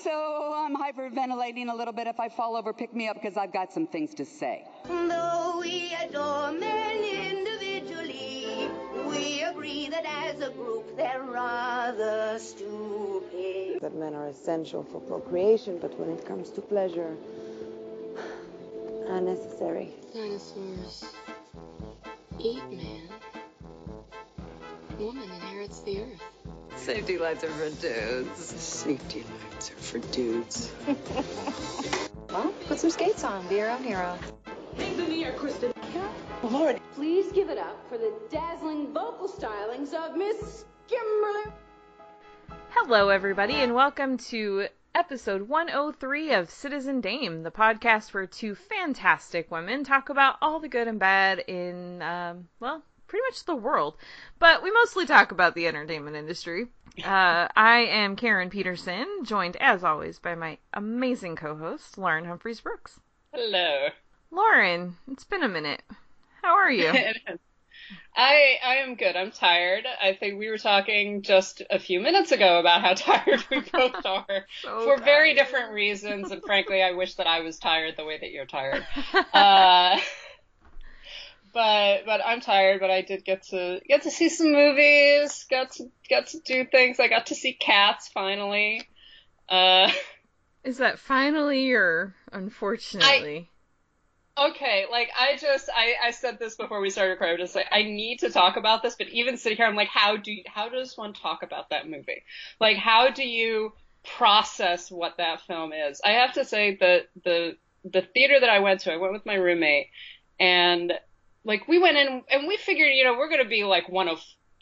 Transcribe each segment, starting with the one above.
So I'm hyperventilating a little bit. If I fall over, pick me up because I've got some things to say. Though we adore men individually, we agree that as a group they're rather stupid. That men are essential for procreation, but when it comes to pleasure, unnecessary. Dinosaurs eat man. Woman inherits the earth. Safety lights are for dudes. Safety lights are for dudes. Well, put some skates on. Be your own hero. Hands in the air, Kristen. Lord. Please give it up for the dazzling vocal stylings of Miss Kimberly. Hello, everybody, and welcome to episode 103 of Citizen Dame, the podcast where two fantastic women talk about all the good and bad in, pretty much the world. But we mostly talk about the entertainment industry. I am Karen Peterson, joined as always by my amazing co-host, Lauren Humphreys-Brooks. Hello. Lauren, it's been a minute. How are you? I am good. I'm tired. I think we were talking just a few minutes ago about how tired we both are for very different reasons, and frankly, I wish that I was tired the way that you're tired. But I'm tired. But I did get to see some movies. Got to do things. I got to see Cats finally. Is that finally or unfortunately? Okay, like, I said this before we started recording, just like, I need to talk about this, but even sitting here, I'm like, how does one talk about that movie? Like, how do you process what that film is? I have to say that the theater that I went with my roommate, and, like, we went in, and we figured, we're gonna be, like,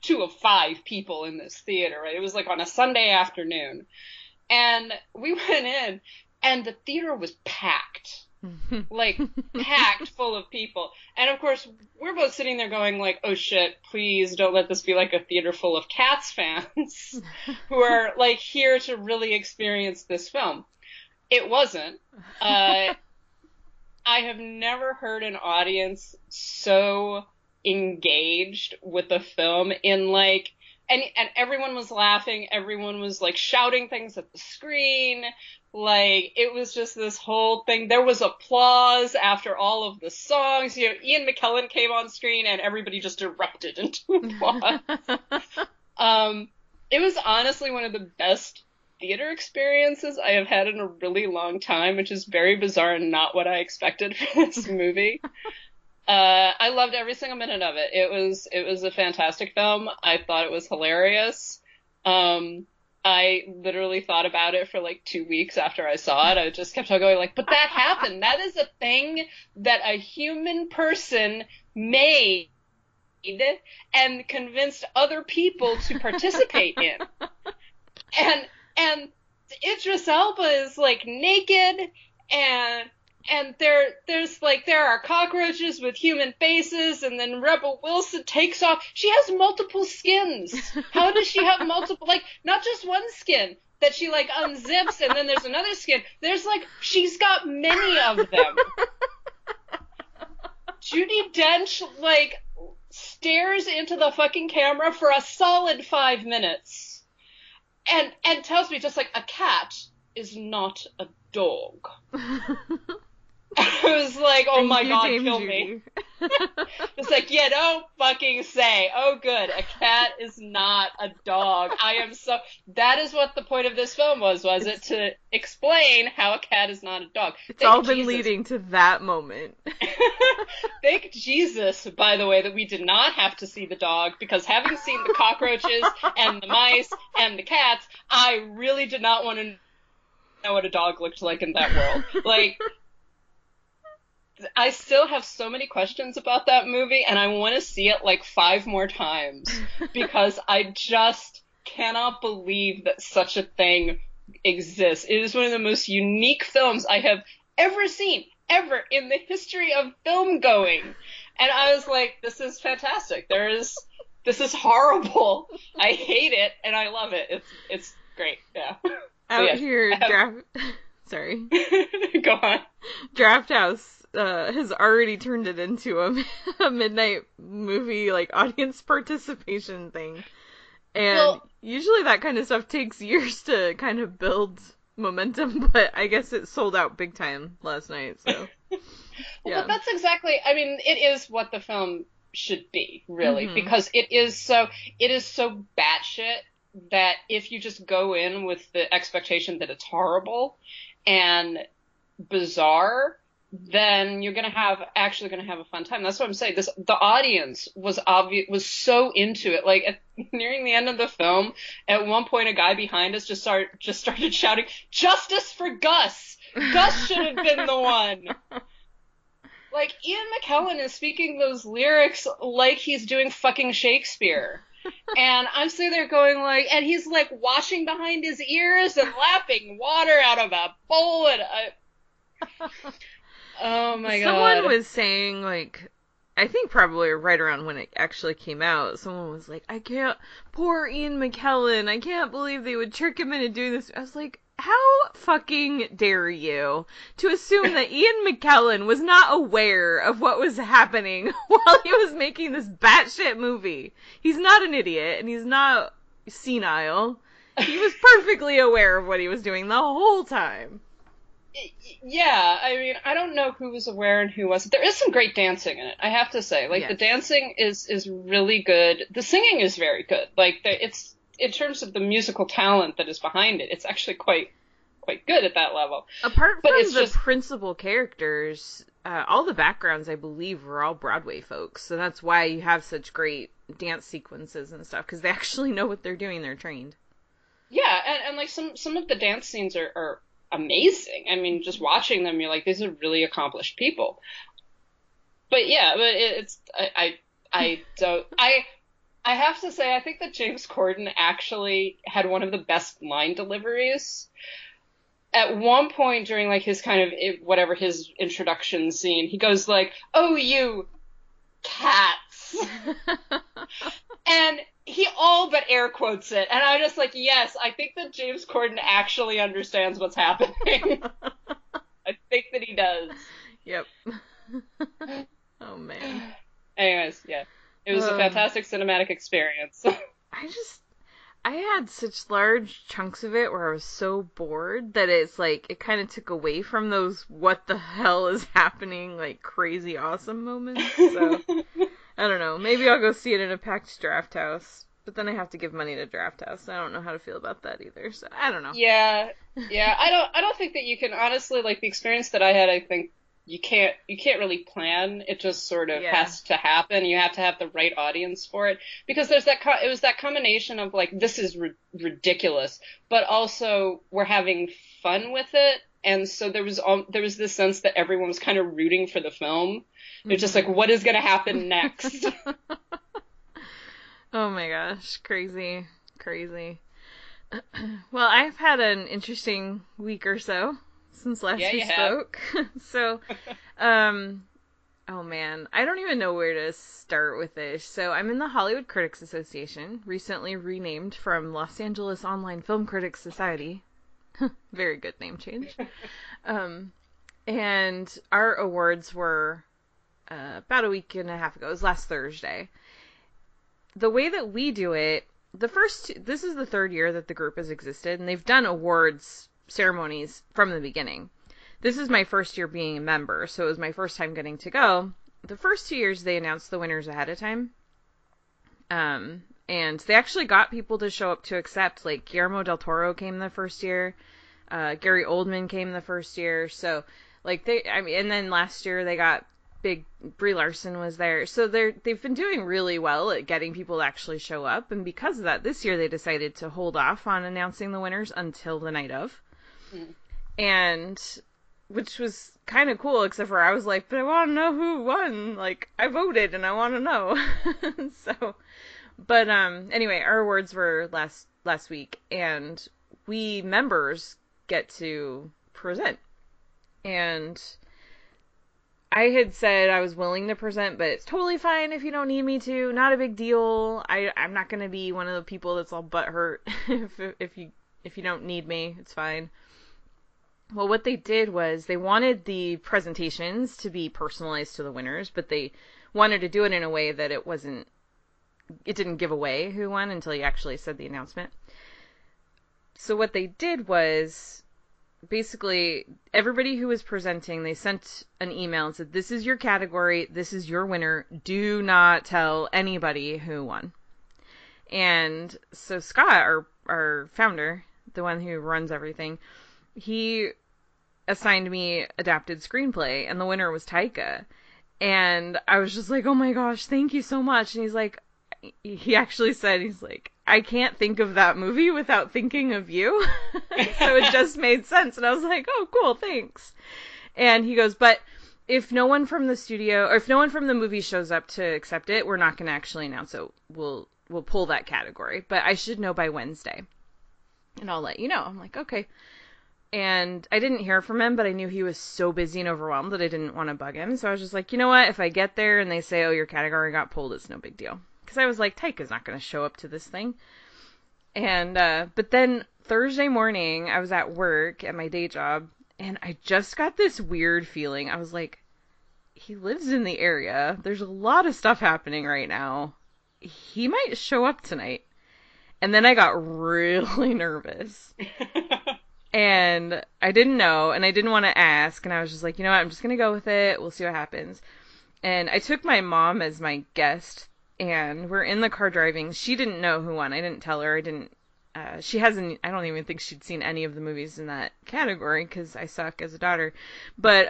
two of five people in this theater, right? It was, like, on a Sunday afternoon. And we went in, and the theater was packed. Like, packed full of people. And of course, we're both sitting there going like, oh shit, please don't let this be like a theater full of Cats fans who are like here to really experience this film. It wasn't. I have never heard an audience so engaged with the film in like, and everyone was laughing, everyone was like shouting things at the screen. Like, it was just this whole thing. There was applause after all of the songs. Ian McKellen came on screen and everybody just erupted into applause. It was honestly one of the best theater experiences I have had in a really long time, which is very bizarre and not what I expected for this movie. I loved every single minute of it. It was a fantastic film. I thought it was hilarious. I literally thought about it for like 2 weeks after I saw it. I just kept on going like, but that happened. That is a thing that a human person made and convinced other people to participate in. And Idris Elba is like naked and there are cockroaches with human faces, and then Rebel Wilson takes off. She has multiple skins. How does she have multiple, like, not just one skin that she, like, unzips, and then there's another skin. There's, like, she's got many of them. Judi Dench, like, stares into the fucking camera for a solid 5 minutes. And tells me just, like, a cat is not a dog. I was like, oh my god, kill me. It's like, yeah, don't fucking say, oh good, a cat is not a dog. That is what the point of this film was it to explain how a cat is not a dog. It's all been leading to that moment. Thank Jesus, by the way, that we did not have to see the dog, because having seen the cockroaches and the mice and the cats, I really did not want to know what a dog looked like in that world. Like, I still have so many questions about that movie, and I want to see it like 5 more times, because I just cannot believe that such a thing exists. It is one of the most unique films I have ever seen, ever, in the history of film going. And I was like, this is fantastic. This is horrible. I hate it, and I love it. It's great, yeah. Sorry. Go on. Draft House has already turned it into a midnight movie, like, audience participation thing. And usually that kind of stuff takes years to kind of build momentum, but I guess it sold out big time last night, so. Well, but that's exactly, I mean, it is what the film should be, really, Mm-hmm. because it is so batshit that if you just go in with the expectation that it's horrible and bizarre, then you're actually gonna have a fun time. That's what I'm saying. The audience was so into it. Like nearing the end of the film, at one point a guy behind us just started shouting, "Justice for Gus! Gus should have been the one." Like Ian McKellen is speaking those lyrics like he's doing fucking Shakespeare. And I'm sitting there going like, and he's like washing behind his ears and lapping water out of a bowl, and oh my god. Someone was saying, like, I think probably right around when it actually came out, someone was like, poor Ian McKellen, I can't believe they would trick him into doing this. I was like, how fucking dare you to assume that Ian McKellen was not aware of what was happening while he was making this batshit movie? He's not an idiot, and he's not senile. He was perfectly aware of what he was doing the whole time. Yeah, I mean, I don't know who was aware and who wasn't. There is some great dancing in it, I have to say. Like, yes. The dancing is really good. The singing is very good. Like, it's in terms of the musical talent that is behind it, it's actually quite good at that level. Apart from the principal characters, all the backgrounds, I believe, were all Broadway folks. So that's why you have such great dance sequences and stuff, because they actually know what they're doing. They're trained. Yeah, and like some of the dance scenes are amazing. I mean, just watching them, you're like, these are really accomplished people. But yeah, I have to say, I think that James Corden actually had one of the best line deliveries. At one point during like his kind of his introduction scene, he goes like, "Oh, you cats," and he all but air quotes it, and I'm just like, yes, I think that James Corden actually understands what's happening. I think that he does. Yep. Oh man. Anyways, yeah. It was a fantastic cinematic experience. I had such large chunks of it where I was so bored that it's like, it kind of took away from those what the hell is happening, like, crazy awesome moments. So, I don't know. Maybe I'll go see it in a packed draft house. But then I have to give money to draft house. I don't know how to feel about that either. So, I don't know. Yeah. I don't think that you can, honestly, like, the experience that I had, I think, you can't really plan. It just sort of has to happen. You have to have the right audience for it, because there's it was that combination of like, this is ridiculous, but also we're having fun with it. And so there was this sense that everyone was kind of rooting for the film. They're just like, what is going to happen next? Oh my gosh. Crazy. Well, I've had an interesting week or so since last we spoke. So, oh man, I don't even know where to start with this. So I'm in the Hollywood Critics Association, recently renamed from Los Angeles Online Film Critics Society. Very good name change. And our awards were about a week and a half ago. It was last Thursday. The way that we do it, this is the third year that the group has existed, and they've done awards ceremonies from the beginning. This is my first year being a member, so it was my first time getting to go. The first 2 years they announced the winners ahead of time. And they actually got people to show up to accept, like Guillermo del Toro came the first year, Gary Oldman came the first year, so like and then last year they got Brie Larson was there. So they've been doing really well at getting people to actually show up, and because of that, this year they decided to hold off on announcing the winners until the night of. And which was kind of cool, except for I was like, but I want to know who won. Like, I voted and I want to know. So, but anyway, our awards were last week, and we members get to present. And I had said I was willing to present, but it's totally fine if you don't need me to. Not a big deal. I'm not going to be one of the people that's all butthurt if you don't need me. It's fine. Well, what they did was they wanted the presentations to be personalized to the winners, but they wanted to do it in a way that it didn't give away who won until you actually said the announcement. So what they did was basically everybody who was presenting, they sent an email and said, this is your category, this is your winner, do not tell anybody who won. And so Scott, our founder, the one who runs everything, he assigned me adapted screenplay, and the winner was Taika. And I was just like, oh my gosh, thank you so much. And he's like, he actually said, he's like, I can't think of that movie without thinking of you. So it just made sense. And I was like, oh, cool, thanks. And he goes, but if no one from the studio, or if no one from the movie shows up to accept it, we're not going to actually announce it. We'll pull that category. But I should know by Wednesday. And I'll let you know. I'm like, okay. And I didn't hear from him, but I knew he was so busy and overwhelmed that I didn't want to bug him. So I was just like, you know what? If I get there and they say, oh, your category got pulled, it's no big deal. Because I was like, Taika's not going to show up to this thing. And, but then Thursday morning, I was at work at my day job, and I just got this weird feeling. I was like, he lives in the area. There's a lot of stuff happening right now. He might show up tonight. And then I got really nervous. And I didn't know, and I didn't want to ask, and I was just like, you know what, I'm just going to go with it. We'll see what happens. And I took my mom as my guest, and we're in the car driving. She didn't know who won. I didn't tell her. I don't even think she'd seen any of the movies in that category, because I suck as a daughter. But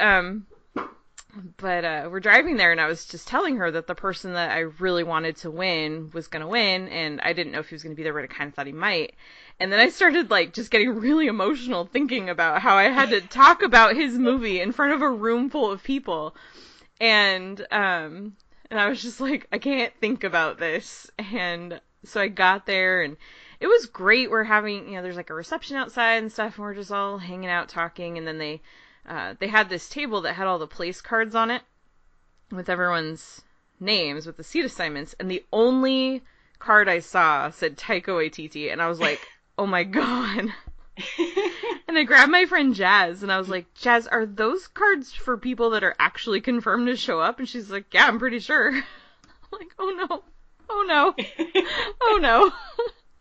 we're driving there, and I was just telling her that the person that I really wanted to win was going to win, and I didn't know if he was going to be there, but I kind of thought he might. And then I started, like, just getting really emotional thinking about how I had to talk about his movie in front of a room full of people. And I was just like, I can't think about this. And so I got there, and it was great. We're having, there's like a reception outside and stuff, and we're just all hanging out talking. And then they had this table that had all the place cards on it with everyone's names, with the seat assignments. And the only card I saw said Taika Waititi. And I was like, oh my God. And I grabbed my friend Jazz, and I was like, Jazz, are those cards for people that are actually confirmed to show up? And she's like, yeah, I'm pretty sure. I'm like, oh no. Oh no. Oh no.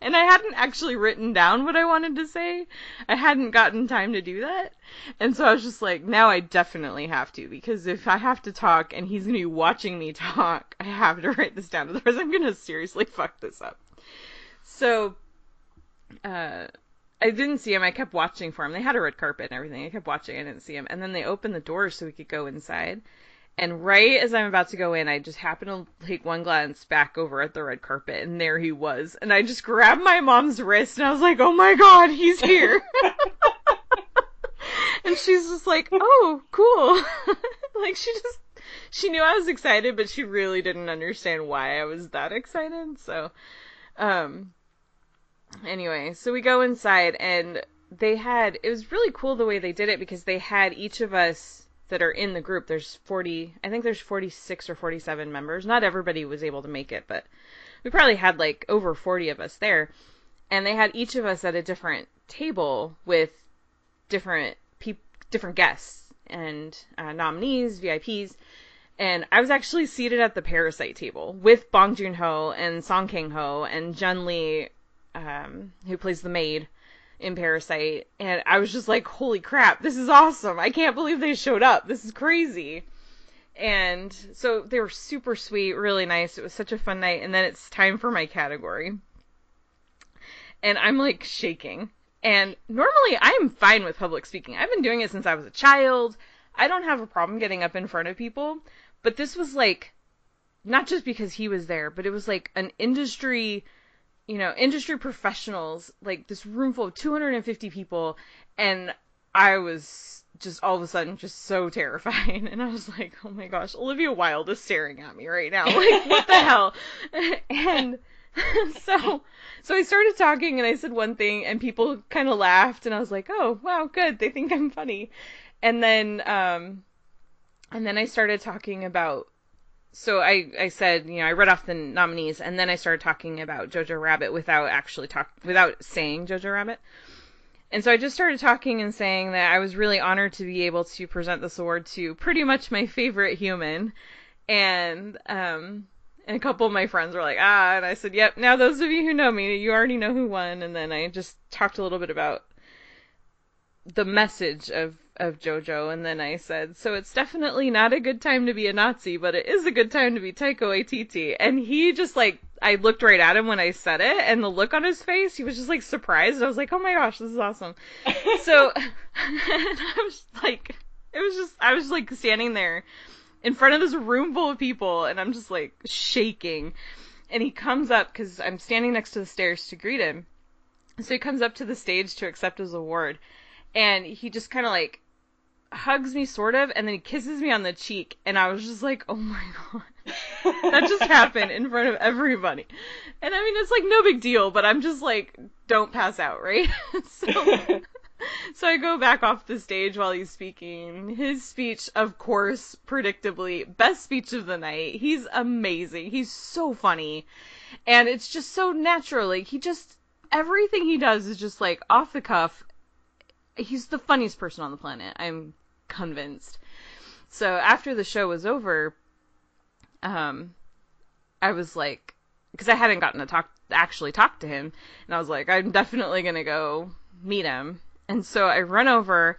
And I hadn't actually written down what I wanted to say. I hadn't gotten time to do that. And so I was just like, now I definitely have to, because if I have to talk and he's going to be watching me talk, I have to write this down. Otherwise I'm going to seriously fuck this up. So, I didn't see him. I kept watching for him. They had a red carpet and everything. I kept watching. I didn't see him. And then they opened the doors so we could go inside. And right as I'm about to go in, I just happened to take one glance back over at the red carpet, and there he was. And I just grabbed my mom's wrist, and I was like, oh my God, he's here. And she's just like, oh, cool. Like, she knew I was excited, but she really didn't understand why I was that excited. So, anyway, so we go inside, and it was really cool the way they did it, because they had each of us that are in the group. There's 46 or 47 members. Not everybody was able to make it, but we probably had like over 40 of us there. And they had each of us at a different table with different guests and nominees, VIPs. And I was actually seated at the Parasite table with Bong Joon-ho and Song Kang-ho and Jun Lee, who plays the maid in Parasite. And I was just like, holy crap, this is awesome. I can't believe they showed up. This is crazy. And so they were super sweet, really nice. It was such a fun night. And then it's time for my category. And I'm like shaking. And normally I'm fine with public speaking. I've been doing it since I was a child. I don't have a problem getting up in front of people. But this was like, not just because he was there, but it was like an industry professionals, like this room full of 250 people, and I was just all of a sudden just so terrified, and I was like, oh my gosh, Olivia Wilde is staring at me right now, like, what the hell? And so I started talking, and I said one thing, and people kind of laughed, and I was like, oh, wow, good, they think I'm funny. And then I started talking about, so I said, I read off the nominees, and then I started talking about Jojo Rabbit without saying Jojo Rabbit. And so I just started talking and saying that I was really honored to be able to present this award to pretty much my favorite human. And a couple of my friends were like, and I said, yep, now those of you who know me, you already know who won. And then I just talked a little bit about the message of JoJo, and then I said, so it's definitely not a good time to be a Nazi, but it is a good time to be Taika Waititi. And he just, like, I looked right at him when I said it, and the look on his face, he was just, like, surprised. I was like, oh my gosh, this is awesome. So, and I was like, I was, like, standing there in front of this room full of people, and I'm just, like, shaking. And he comes up, because I'm standing next to the stairs to greet him. So he comes up to the stage to accept his award. And he just kind of, like, hugs me, sort of, and then he kisses me on the cheek. And I was just like, oh my god. That just happened in front of everybody. And I mean, it's, like, no big deal, but I'm just like, don't pass out, right? So I go back off the stage while he's speaking. His speech, of course, predictably, best speech of the night. He's amazing. He's so funny. And it's just so natural. Like, everything he does is just, like, off the cuff. He's the funniest person on the planet. I'm convinced. So after the show was over, I was like, because I hadn't gotten to actually talk to him, and I was like, I'm definitely gonna go meet him. And so I run over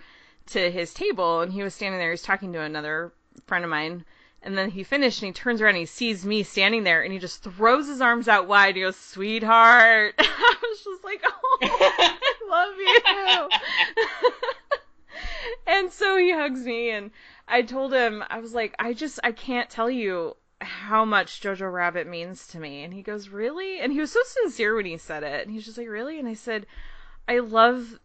to his table, and he was standing there. He's talking to another friend of mine, and then he finished, and he turns around, and he sees me standing there, and he just throws his arms out wide. He goes, sweetheart. I was just like, oh, I love you. And so he hugs me, and I told him, I was like, I can't tell you how much Jojo Rabbit means to me. And he goes, really? And he was so sincere when he said it. And he's just like, really? And I said, I love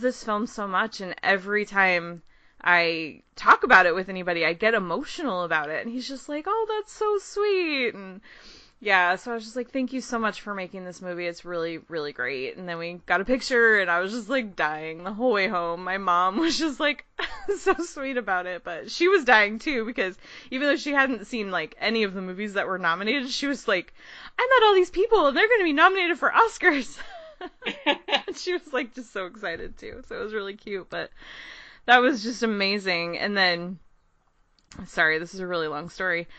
this film so much, and every time I talk about it with anybody, I get emotional about it. And he's just like, oh, that's so sweet. And yeah, so I was just like, thank you so much for making this movie. It's really, really great. And then we got a picture, and I was just, like, dying the whole way home. My mom was just, like, so sweet about it. But she was dying, too, because even though she hadn't seen, like, any of the movies that were nominated, she was like, I met all these people, and they're going to be nominated for Oscars. And she was, like, just so excited, too. So it was really cute. But that was just amazing. And then, sorry, this is a really long story.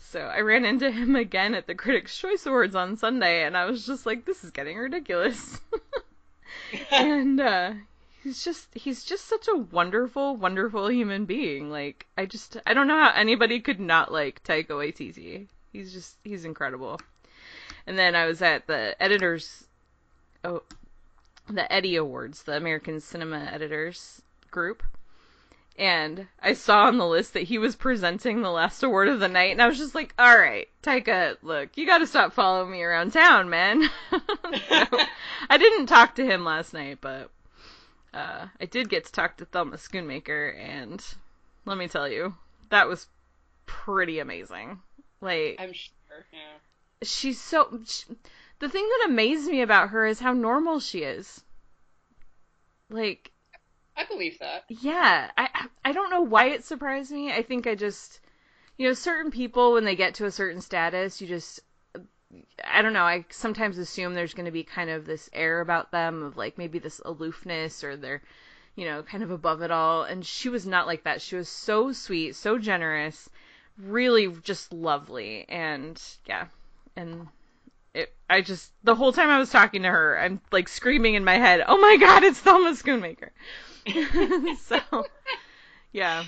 So I ran into him again at the Critics' Choice Awards on Sunday, and I was just like, this is getting ridiculous. And he's just such a wonderful, wonderful human being. Like, I don't know how anybody could not like Taika Waititi. He's incredible. And then I was at the Eddie Awards, the American Cinema Editors group. And I saw on the list that he was presenting the last award of the night, and I was just like, all right, Taika, look, you gotta stop following me around town, man. So, I didn't talk to him last night, but I did get to talk to Thelma Schoonmaker, and let me tell you, that was pretty amazing. Like, I'm sure, yeah. The thing that amazed me about her is how normal she is. Like, I believe that. Yeah, I don't know why it surprised me. I think I just, certain people, when they get to a certain status, I don't know, I sometimes assume there's going to be kind of this air about them of, like, maybe this aloofness, or they're, kind of above it all, and she was not like that. She was so sweet, so generous, really just lovely, and, yeah, and the whole time I was talking to her, I'm, like, screaming in my head, oh my god, it's Thelma Schoonmaker. So, yeah.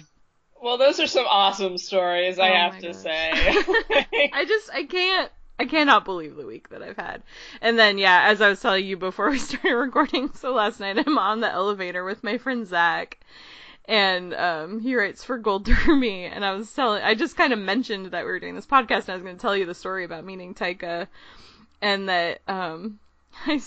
Well, those are some awesome stories, I have to say. I cannot believe the week that I've had. And then, yeah, as I was telling you before we started recording, so last night I'm on the elevator with my friend Zach, and he writes for Gold Derby, and I just kind of mentioned that we were doing this podcast, and I was going to tell you the story about meeting Taika, and that, I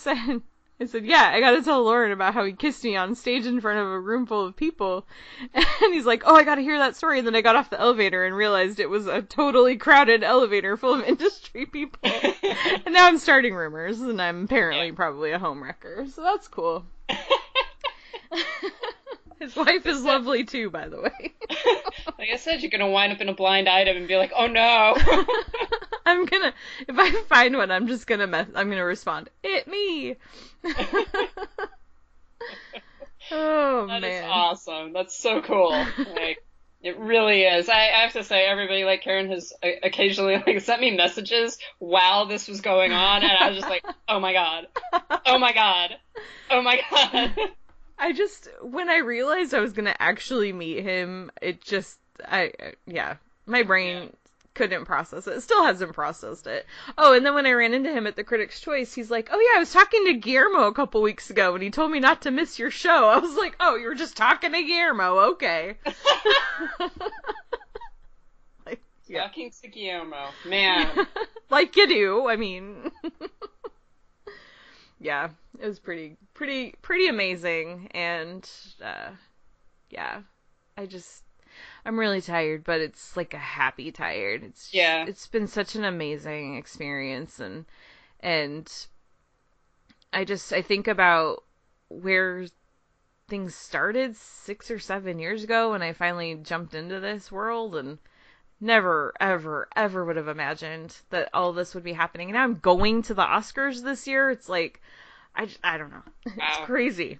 said, yeah, I gotta tell Lauren about how he kissed me on stage in front of a room full of people. And he's like, oh, I gotta hear that story. And then I got off the elevator and realized it was a totally crowded elevator full of industry people. And now I'm starting rumors, and I'm apparently probably a homewrecker. So that's cool. His wife is lovely too, by the way. Like I said, you're gonna wind up in a blind item and be like, oh no. If I find one, I'm gonna respond, it me. Oh, man. That is awesome. That's so cool. Like, it really is. I have to say, everybody, like, Karen has occasionally, like, sent me messages while this was going on, and I was just like, oh my god. Oh my god. Oh my god. when I realized I was going to actually meet him, my brain couldn't process it. It still hasn't processed it. Oh, and then when I ran into him at the Critics' Choice, he's like, oh yeah, I was talking to Guillermo a couple weeks ago, and he told me not to miss your show. I was like, oh, you were just talking to Guillermo, okay. Talking to Guillermo, man. Like you do, I mean. Yeah, it was pretty amazing, and, I'm really tired, but it's like a happy tired. It's been such an amazing experience, and I think about where things started 6 or 7 years ago when I finally jumped into this world, and never, ever, ever would have imagined that all this would be happening. And now I'm going to the Oscars this year. It's like, I don't know. Wow. It's crazy.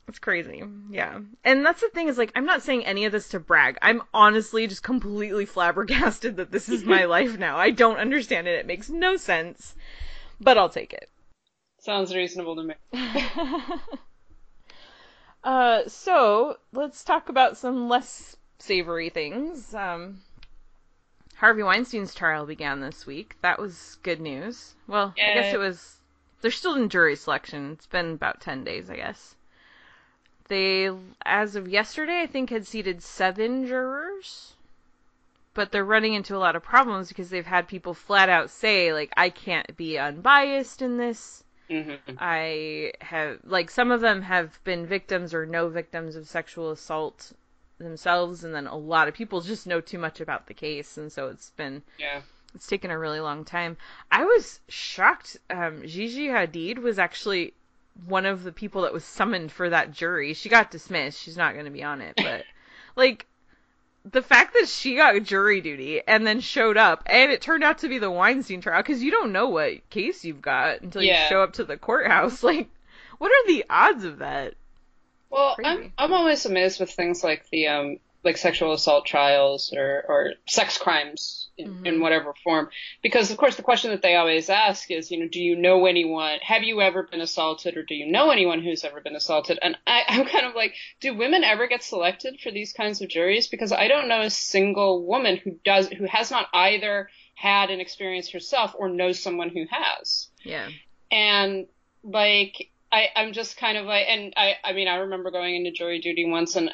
It's crazy. Yeah. And that's the thing is, like, I'm not saying any of this to brag. I'm honestly just completely flabbergasted that this is my life now. I don't understand it. It makes no sense. But I'll take it. Sounds reasonable to me. So, let's talk about some less savory things. Harvey Weinstein's trial began this week. That was good news. Well, I guess they're still in jury selection. It's been about 10 days, I guess. They, as of yesterday, I think had seated 7 jurors. But they're running into a lot of problems because they've had people flat out say, like, I can't be unbiased in this. Mm-hmm. I have, like, some of them have been victims or no victims of sexual assault themselves, and then a lot of people just know too much about the case, and so it's taken a really long time. I was shocked. Gigi Hadid was actually one of the people that was summoned for that jury. She got dismissed. She's not going to be on it, but like the fact that she got jury duty and then showed up, and it turned out to be the Weinstein trial, because you don't know what case you've got until you show up to the courthouse. Like, what are the odds of that? Well, I'm always amazed with things like the like sexual assault trials or sex crimes in whatever form, because of course the question that they always ask is, do you know anyone? Have you ever been assaulted, or do you know anyone who's ever been assaulted? And I'm kind of like, do women ever get selected for these kinds of juries? Because I don't know a single woman who has not either had an experience herself or knows someone who has. Yeah. And like, I'm just kind of like, and I mean, I remember going into jury duty once, and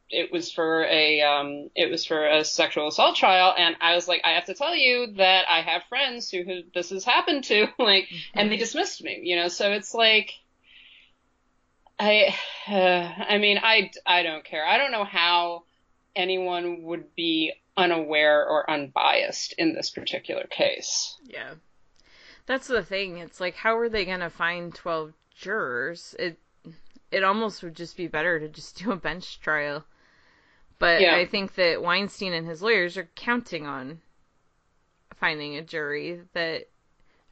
it was for a sexual assault trial, and I was like, I have to tell you that I have friends who this has happened to, like, and they dismissed me, so it's like, I mean, I don't care. I don't know how anyone would be unaware or unbiased in this particular case. Yeah. That's the thing. It's like, how are they going to find 12 jurors? It almost would just be better to just do a bench trial. But I think that Weinstein and his lawyers are counting on finding a jury that,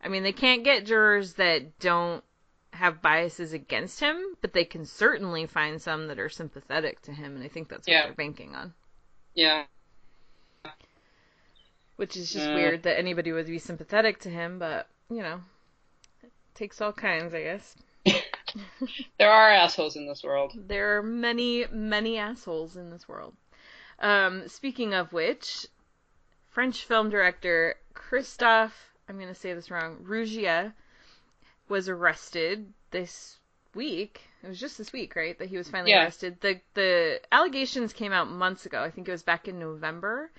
I mean, they can't get jurors that don't have biases against him, but they can certainly find some that are sympathetic to him, and I think that's what they're banking on. Yeah. Which is just weird that anybody would be sympathetic to him, but, it takes all kinds, I guess. There are assholes in this world. There are many, many assholes in this world. Speaking of which, French film director Christophe, I'm going to say this wrong, Rougier, was arrested this week. It was just this week, right, that he was finally arrested. The allegations came out months ago. I think it was back in November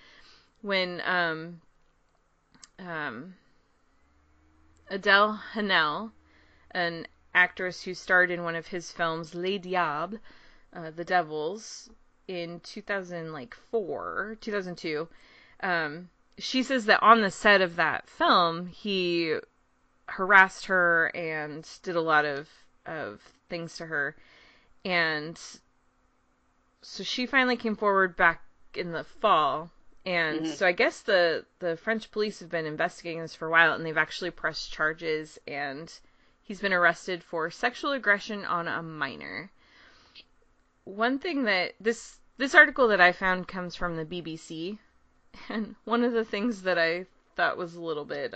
when Adèle Haenel, an actress who starred in one of his films, Les Diables, The Devils, in 2002. She says that on the set of that film, he harassed her and did a lot of things to her. And so she finally came forward back in the fall. And so I guess the French police have been investigating this for a while, and they've actually pressed charges, and he's been arrested for sexual aggression on a minor. One thing that this article that I found comes from the BBC, and one of the things that I thought was a little bit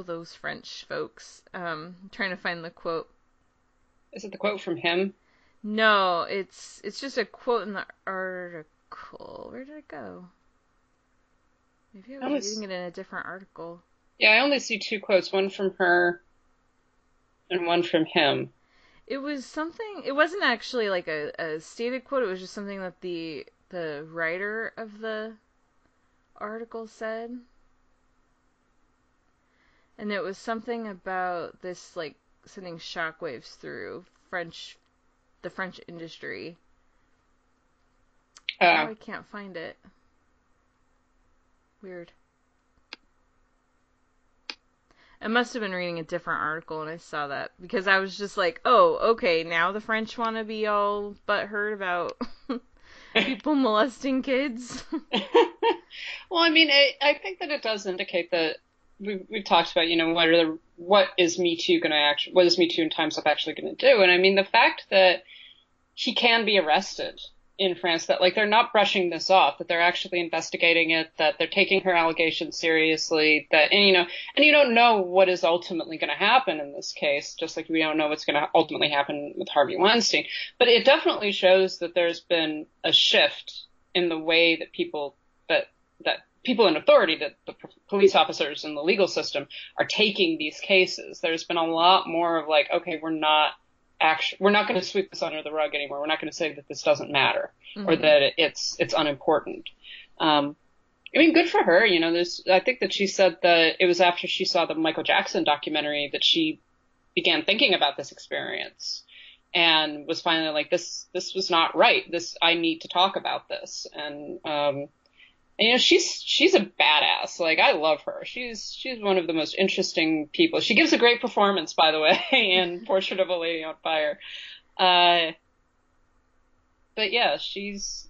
those French folks. I'm trying to find the quote. Is it the quote from him? No, it's just a quote in the article. Where did it go? Maybe I was reading it in a different article. Yeah, I only see 2 quotes, one from her and one from him. It was something, it wasn't actually like a stated quote, it was just something that the writer of the article said. And it was something about this, like, sending shockwaves through the French industry. Oh, I can't find it. Weird. I must have been reading a different article and I saw that, because I was just like, oh, okay, now the French want to be all butthurt about people molesting kids. Well, I mean, I think that it does indicate that we've talked about, you know, what is Me Too and Time's Up actually going to do? And I mean, the fact that he can be arrested in France, that, like, they're not brushing this off, that they're actually investigating it, that they're taking her allegations seriously, that, and you don't know what is ultimately going to happen in this case, just like we don't know what's going to ultimately happen with Harvey Weinstein. But it definitely shows that there's been a shift in the way that people in authority, that the police officers in the legal system are taking these cases. There's been a lot more of, like, okay, we're not going to sweep this under the rug anymore. We're not going to say that this doesn't matter, or that it's unimportant. I mean, good for her. You know, I think that she said that it was after she saw the Michael Jackson documentary that she began thinking about this experience and was finally like, this was not right. I need to talk about this. And you know, she's a badass. Like, I love her. She's one of the most interesting people. She gives a great performance, by the way, in Portrait of a Lady on Fire. But yeah, she's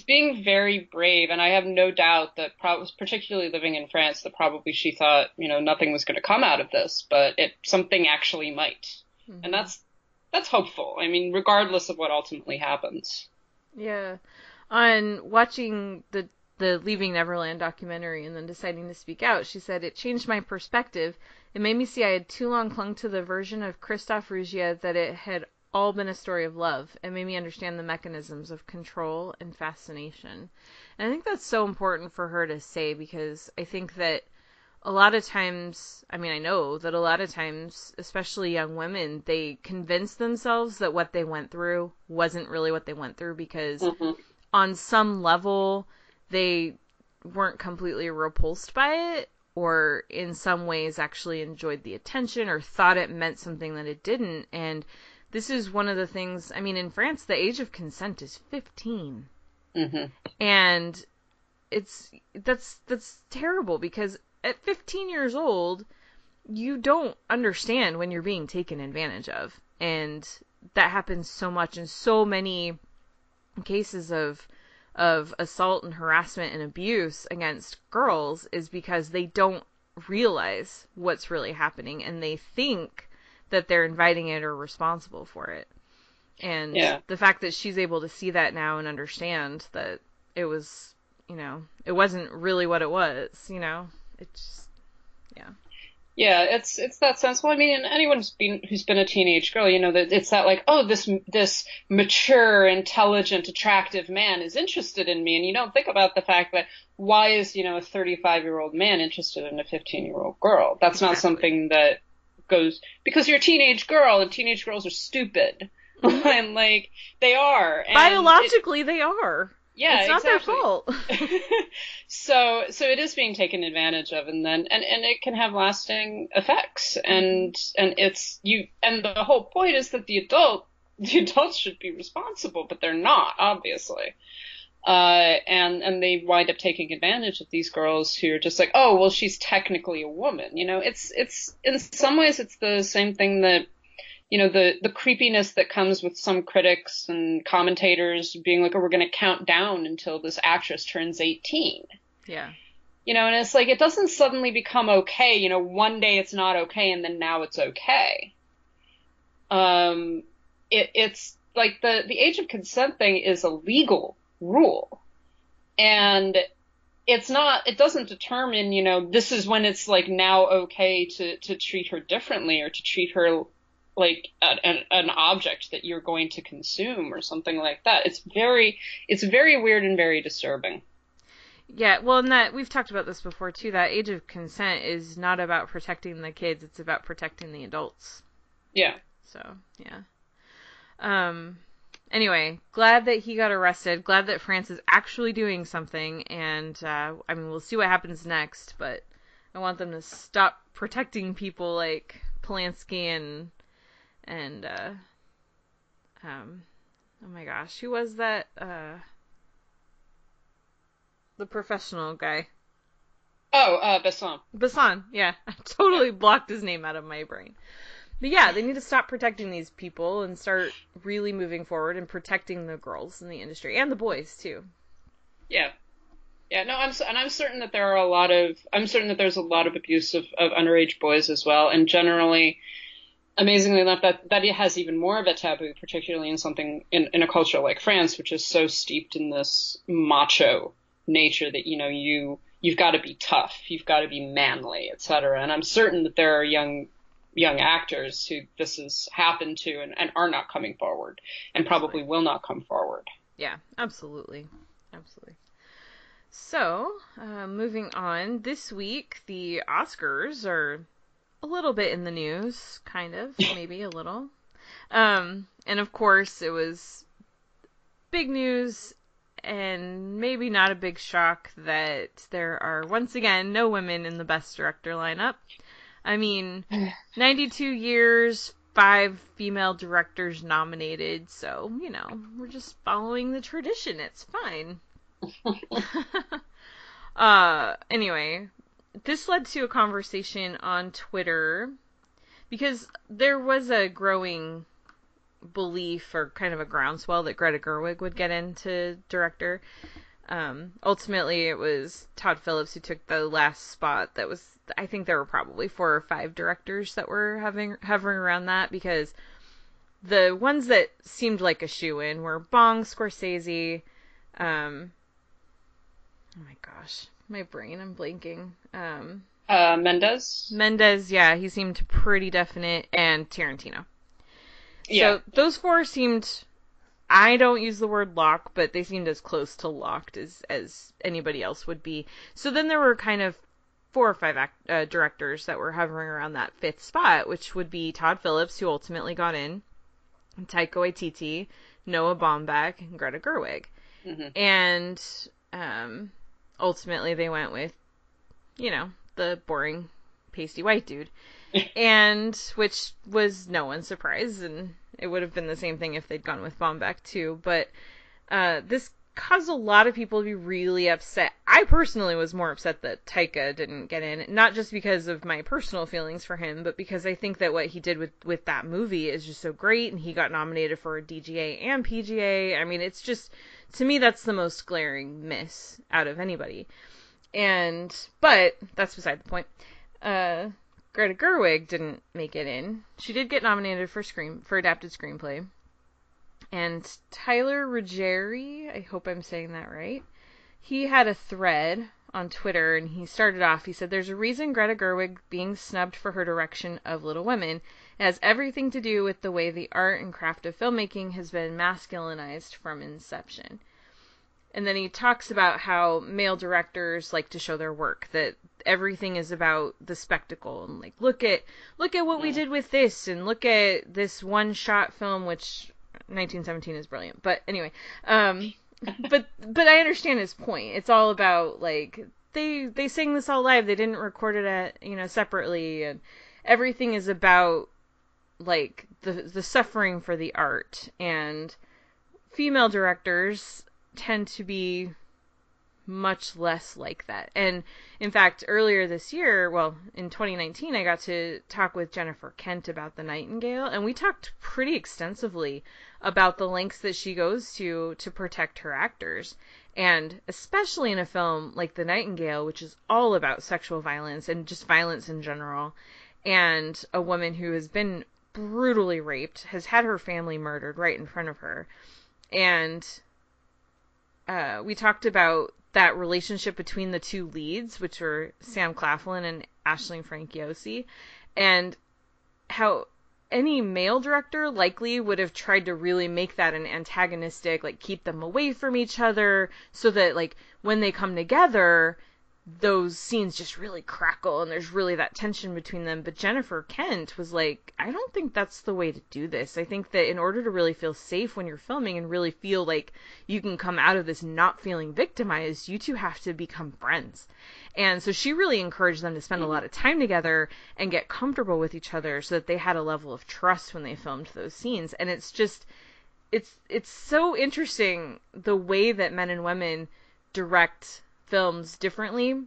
being very brave, and I have no doubt that particularly living in France, that probably she thought, you know, nothing was going to come out of this, but something actually might. Mm-hmm. And that's hopeful. I mean, regardless of what ultimately happens. Yeah. On watching the Leaving Neverland documentary and then deciding to speak out, she said, it changed my perspective. It made me see I had too long clung to the version of Christophe Rougier that it had all been a story of love. It made me understand the mechanisms of control and fascination. And I think that's so important for her to say, because I think that a lot of times, I mean, I know that a lot of times, especially young women, they convince themselves that what they went through wasn't really what they went through, because on some level they weren't completely repulsed by it, or in some ways actually enjoyed the attention or thought it meant something that it didn't. And this is one of the things, I mean, in France, the age of consent is 15. Mm-hmm. And that's terrible, because at 15 years old, you don't understand when you're being taken advantage of. And that happens so much in so many cases of assault and harassment and abuse against girls, is because they don't realize what's really happening, and they think that they're inviting it or responsible for it. And the fact that she's able to see that now and understand that it was, you know, it wasn't really what it was, you know, it's just, yeah. Yeah, it's that sense. Well, I mean, and anyone who's been a teenage girl, you know, that it's that, like, oh, this mature, intelligent, attractive man is interested in me, and you don't think about the fact that why is, you know, a 35-year-old man interested in a 15-year-old girl? That's not something that goes because you're a teenage girl, and teenage girls are stupid, and like they are. And biologically, they are. Yeah, it's not exactly. their fault. So it is being taken advantage of, and then and it can have lasting effects, and it's and the whole point is that the adults should be responsible, but they're not, obviously. And they wind up taking advantage of these girls who are just like, oh, well, she's technically a woman, you know. It's in some ways it's the same thing that, you know, the creepiness that comes with some critics and commentators being like, oh, we're going to count down until this actress turns 18. Yeah. You know, and it's like, it doesn't suddenly become okay. You know, one day it's not okay, and then now it's okay. It's like the age of consent thing is a legal rule. And it doesn't determine, you know, this is when it's like now okay to treat her differently or to treat her like an object that you're going to consume or something like that. It's very weird and very disturbing. Yeah, well, and that we've talked about this before too. That age of consent is not about protecting the kids; it's about protecting the adults. Yeah. So yeah. Anyway, glad that he got arrested. Glad that France is actually doing something, and I mean, we'll see what happens next. But I want them to stop protecting people like Polanski and oh my gosh, who was that? The professional guy. Oh, Besson. Besson, yeah. I totally blocked his name out of my brain. But yeah, they need to stop protecting these people and start really moving forward and protecting the girls in the industry and the boys too. Yeah. Yeah, no, I'm certain that there's a lot of abuse of underage boys as well, and generally, amazingly enough, that it has even more of a taboo, particularly in something in a culture like France, which is so steeped in this macho nature that, you know, you've got to be tough, you've got to be manly, etc. And I'm certain that there are young actors who this has happened to and are not coming forward, and probably will not come forward. Yeah, absolutely. So, moving on, this week the Oscars are a little bit in the news, kind of, maybe a little. And of course, it was big news and maybe not a big shock that there are, once again, no women in the Best Director lineup. I mean, 92 years, 5 female directors nominated, so, you know, we're just following the tradition. It's fine. Anyway, this led to a conversation on Twitter because there was a growing belief or kind of a groundswell that Greta Gerwig would get into director. Ultimately, it was Todd Phillips who took the last spot. I think there were probably 4 or 5 directors that were hovering around that, because the ones that seemed like a shoo-in were Bong, Scorsese, oh my gosh, my brain, I'm blanking. Mendes, yeah, he seemed pretty definite, and Tarantino. Yeah. So those 4 seemed, I don't use the word lock, but they seemed as close to locked as anybody else would be. So then there were kind of 4 or 5 directors that were hovering around that 5th spot, which would be Todd Phillips, who ultimately got in, Taika Waititi, Noah Baumbach, and Greta Gerwig. Mm-hmm. And ultimately they went with, you know, the boring, pasty white dude. And which was no one's surprise, and it would have been the same thing if they'd gone with Baumbach too. But this caused a lot of people to be really upset. I personally was more upset that Taika didn't get in, not just because of my personal feelings for him, but because I think that what he did with that movie is just so great, and he got nominated for a DGA and PGA. I mean, it's just, to me, that's the most glaring miss out of anybody. But that's beside the point. Greta Gerwig didn't make it in. She did get nominated for adapted screenplay. And Tyler Ruggieri, I hope I'm saying that right, he had a thread on Twitter, and he started off, he said, "There's a reason Greta Gerwig being snubbed for her direction of Little Women. It has everything to do with the way the art and craft of filmmaking has been masculinized from inception." And then he talks about how male directors like to show their work, that everything is about the spectacle, and like, look at what we did with this, and look at this one shot film, which 1917 is brilliant. But anyway, but I understand his point. It's all about, like, they sang this all live. They didn't record it separately, and everything is about, like, the suffering for the art. And female directors tend to be much less like that. And in fact, earlier this year, well, in 2019, I got to talk with Jennifer Kent about The Nightingale, and we talked pretty extensively about the lengths that she goes to protect her actors. And especially in a film like The Nightingale, which is all about sexual violence and just violence in general, and a woman who has been brutally raped, has had her family murdered right in front of her. And we talked about that relationship between the 2 leads, which were Sam Claflin and Aisling Franciosi, and how any male director likely would have tried to really make that an antagonistic, like, keep them away from each other, so that, like, when they come together, those scenes just really crackle and there's really that tension between them. But Jennifer Kent was like, I don't think that's the way to do this. I think that in order to really feel safe when you're filming and really feel like you can come out of this not feeling victimized, you two have to become friends. And so she really encouraged them to spend a lot of time together and get comfortable with each other so that they had a level of trust when they filmed those scenes. And it's just, it's so interesting the way that men and women direct films differently.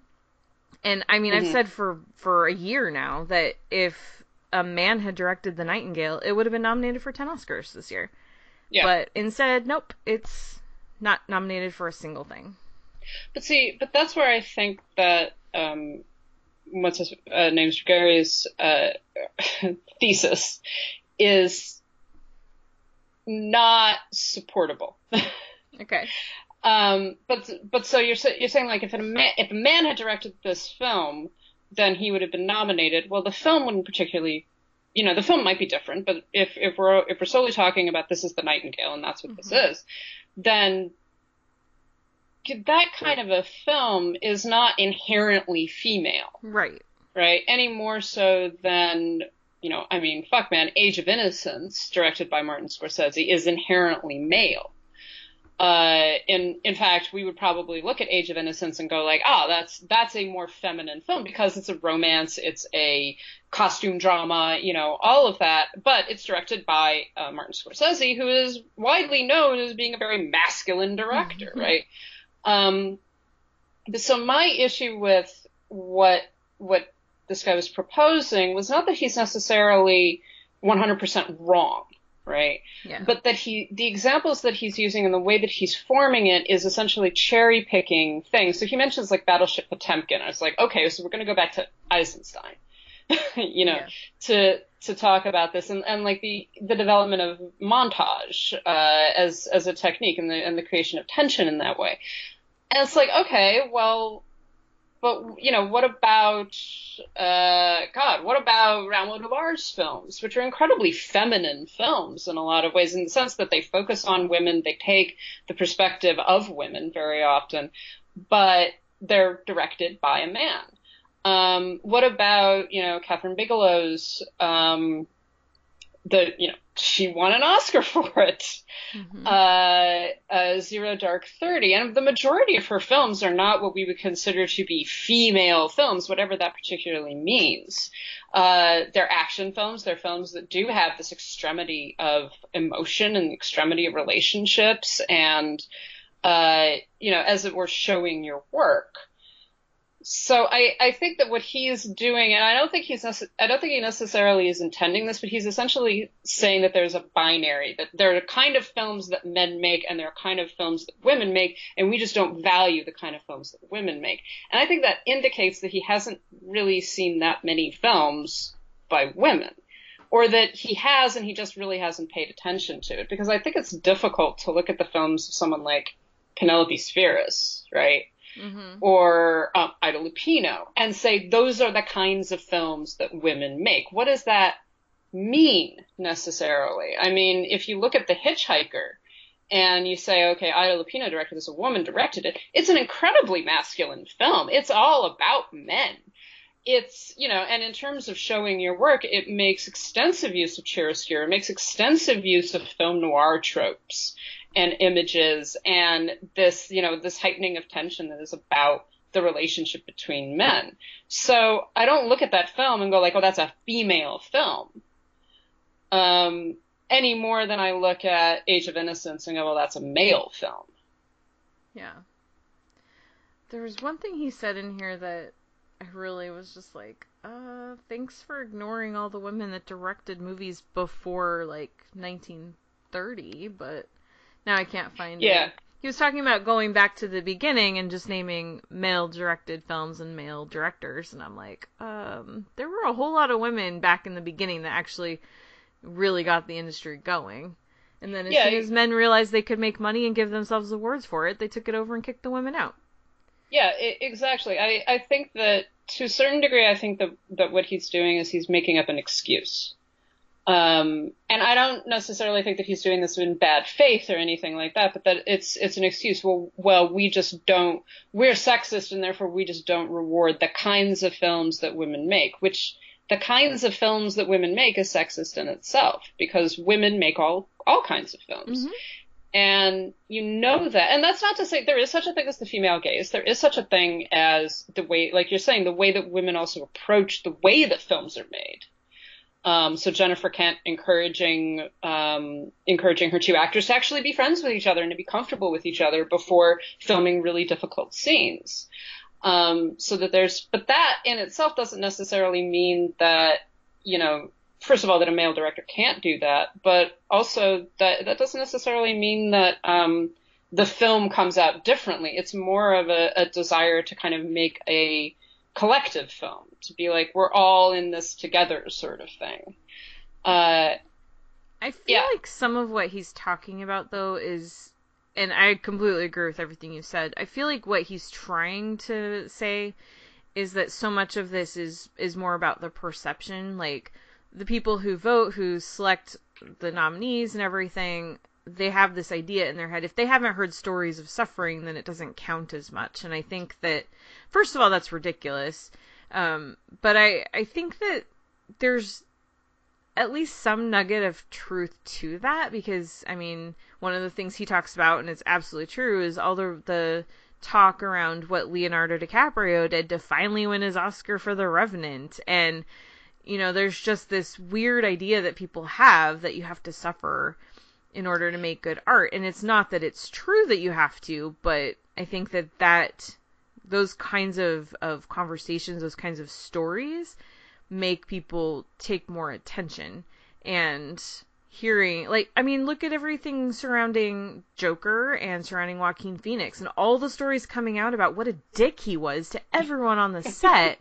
And I mean, I've said for a year now that if a man had directed The Nightingale, it would have been nominated for 10 Oscars this year. Yeah. But instead, nope, it's not nominated for a single thing. But that's where I think that what's his name's Gary's thesis is not supportable. Okay. But so you're saying, like, if a man had directed this film, then he would have been nominated. Well, the film wouldn't particularly, the film might be different, but if we're solely talking about this is The Nightingale and that's what this is, then that kind of a film is not inherently female. Right. Right? Any more so than, I mean, fuck man, Age of Innocence, directed by Martin Scorsese, is inherently male. In fact, we would probably look at Age of Innocence and go like, that's a more feminine film because it's a romance, it's a costume drama, all of that. But it's directed by Martin Scorsese, who is widely known as being a very masculine director, right? So my issue with what this guy was proposing was not that he's necessarily 100% wrong. Right. Yeah. But that the examples that he's using and the way that he's forming it is essentially cherry picking things. So he mentions like Battleship Potemkin. I was like, okay, so we're going to go back to Eisenstein, to talk about this and like the development of montage, as a technique and the creation of tension in that way. And it's like, okay, well, but, what about, what about Rameau Davar's films, which are incredibly feminine films in a lot of ways, in the sense that they focus on women, they take the perspective of women very often, but they're directed by a man. What about, Catherine Bigelow's, she won an Oscar for it. Zero Dark 30. And the majority of her films are not what we would consider to be female films, whatever that particularly means. They're action films. They're films that do have this extremity of emotion and extremity of relationships and, as it were, showing your work. So I think that what he is doing, and I don't think he necessarily is intending this, but he's essentially saying that there's a binary, that there are kind of films that men make and there are kind of films that women make, and we just don't value the kind of films that women make. And I think that indicates that he hasn't really seen that many films by women, or that he has and he just really hasn't paid attention to it, because I think it's difficult to look at the films of someone like Penelope Spheris, right? Or Ida Lupino, and say those are the kinds of films that women make. What does that mean necessarily? I mean, if you look at The Hitchhiker and you say, okay, Ida Lupino directed this, a woman directed it, it's an incredibly masculine film. It's all about men. It's, and in terms of showing your work, it makes extensive use of chiaroscuro. It makes extensive use of film noir tropes and images and this, this heightening of tension that is about the relationship between men. So I don't look at that film and go like, oh, that's a female film, any more than I look at Age of Innocence and go, well, that's a male film. Yeah. There was one thing he said in here that I really was just like, thanks for ignoring all the women that directed movies before, like, 1930, but now I can't find it. He was talking about going back to the beginning and just naming male-directed films and male directors, and I'm like, there were a whole lot of women back in the beginning that actually really got the industry going. And then as soon as men realized they could make money and give themselves awards for it, they took it over and kicked the women out. Yeah, exactly. I think that, to a certain degree, I think that what he's doing is he's making up an excuse. And I don't necessarily think that he's doing this in bad faith or anything like that, but that it's an excuse. Well, we're sexist and therefore we just don't reward the kinds of films that women make, which the kinds of films that women make is sexist in itself, because women make all kinds of films. Mm-hmm. And you know that. And that's not to say there is such a thing as the female gaze. There is such a thing as the way, like you're saying, the way that women also approach the way that films are made. So Jennifer Kent encouraging her two actors to actually be friends with each other and to be comfortable with each other before filming really difficult scenes. But that in itself doesn't necessarily mean that, first of all, that a male director can't do that, but also that doesn't necessarily mean that, the film comes out differently. It's more of a desire to kind of make a collective film, to be like, we're all in this together sort of thing. I feel like some of what he's talking about, though, is, and I completely agree with everything you said, I feel like what he's trying to say is that so much of this is more about the perception. Like, the people who vote, who select the nominees and everything, they have this idea in their head. If they haven't heard stories of suffering, then it doesn't count as much. And I think that, first of all, that's ridiculous. But I think that there's at least some nugget of truth to that, because, I mean, one of the things he talks about, and it's absolutely true, is all the talk around what Leonardo DiCaprio did to finally win his Oscar for The Revenant. And, there's just this weird idea that people have that you have to suffer in order to make good art. And it's not that it's true that you have to, but I think that those kinds of conversations, those kinds of stories make people take more attention. And hearing, look at everything surrounding Joker and surrounding Joaquin Phoenix and all the stories coming out about what a dick he was to everyone on the set.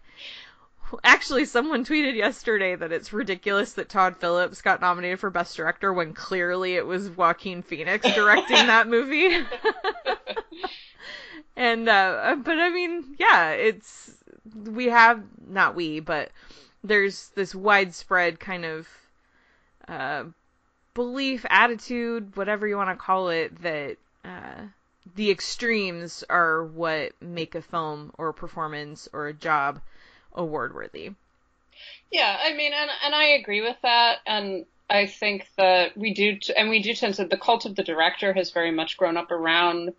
Actually, someone tweeted yesterday that it's ridiculous that Todd Phillips got nominated for Best Director when clearly it was Joaquin Phoenix directing that movie. And, but I mean, yeah, but there's this widespread kind of, belief, attitude, whatever you want to call it, that, the extremes are what make a film or a performance or a job award worthy. Yeah, I mean, and I agree with that, and I think that we do tend to, the cult of the director has very much grown up around,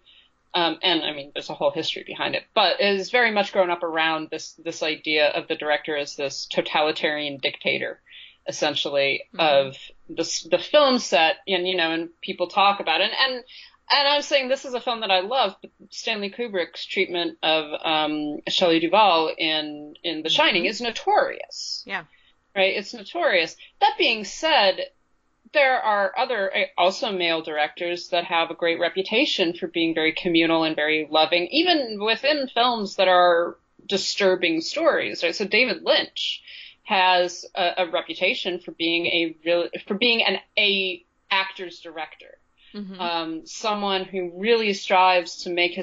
and I mean, there's a whole history behind it, but it is very much grown up around this idea of the director as this totalitarian dictator, essentially, of the film set, and people talk about it, and I'm saying this is a film that I love, but Stanley Kubrick's treatment of Shelley Duvall in The Shining is notorious. Yeah. Right? It's notorious. That being said, there are other, also male directors that have a great reputation for being very communal and very loving, even within films that are disturbing stories. Right? So David Lynch has a reputation for being an actor's director. Mm-hmm. Someone who really strives to make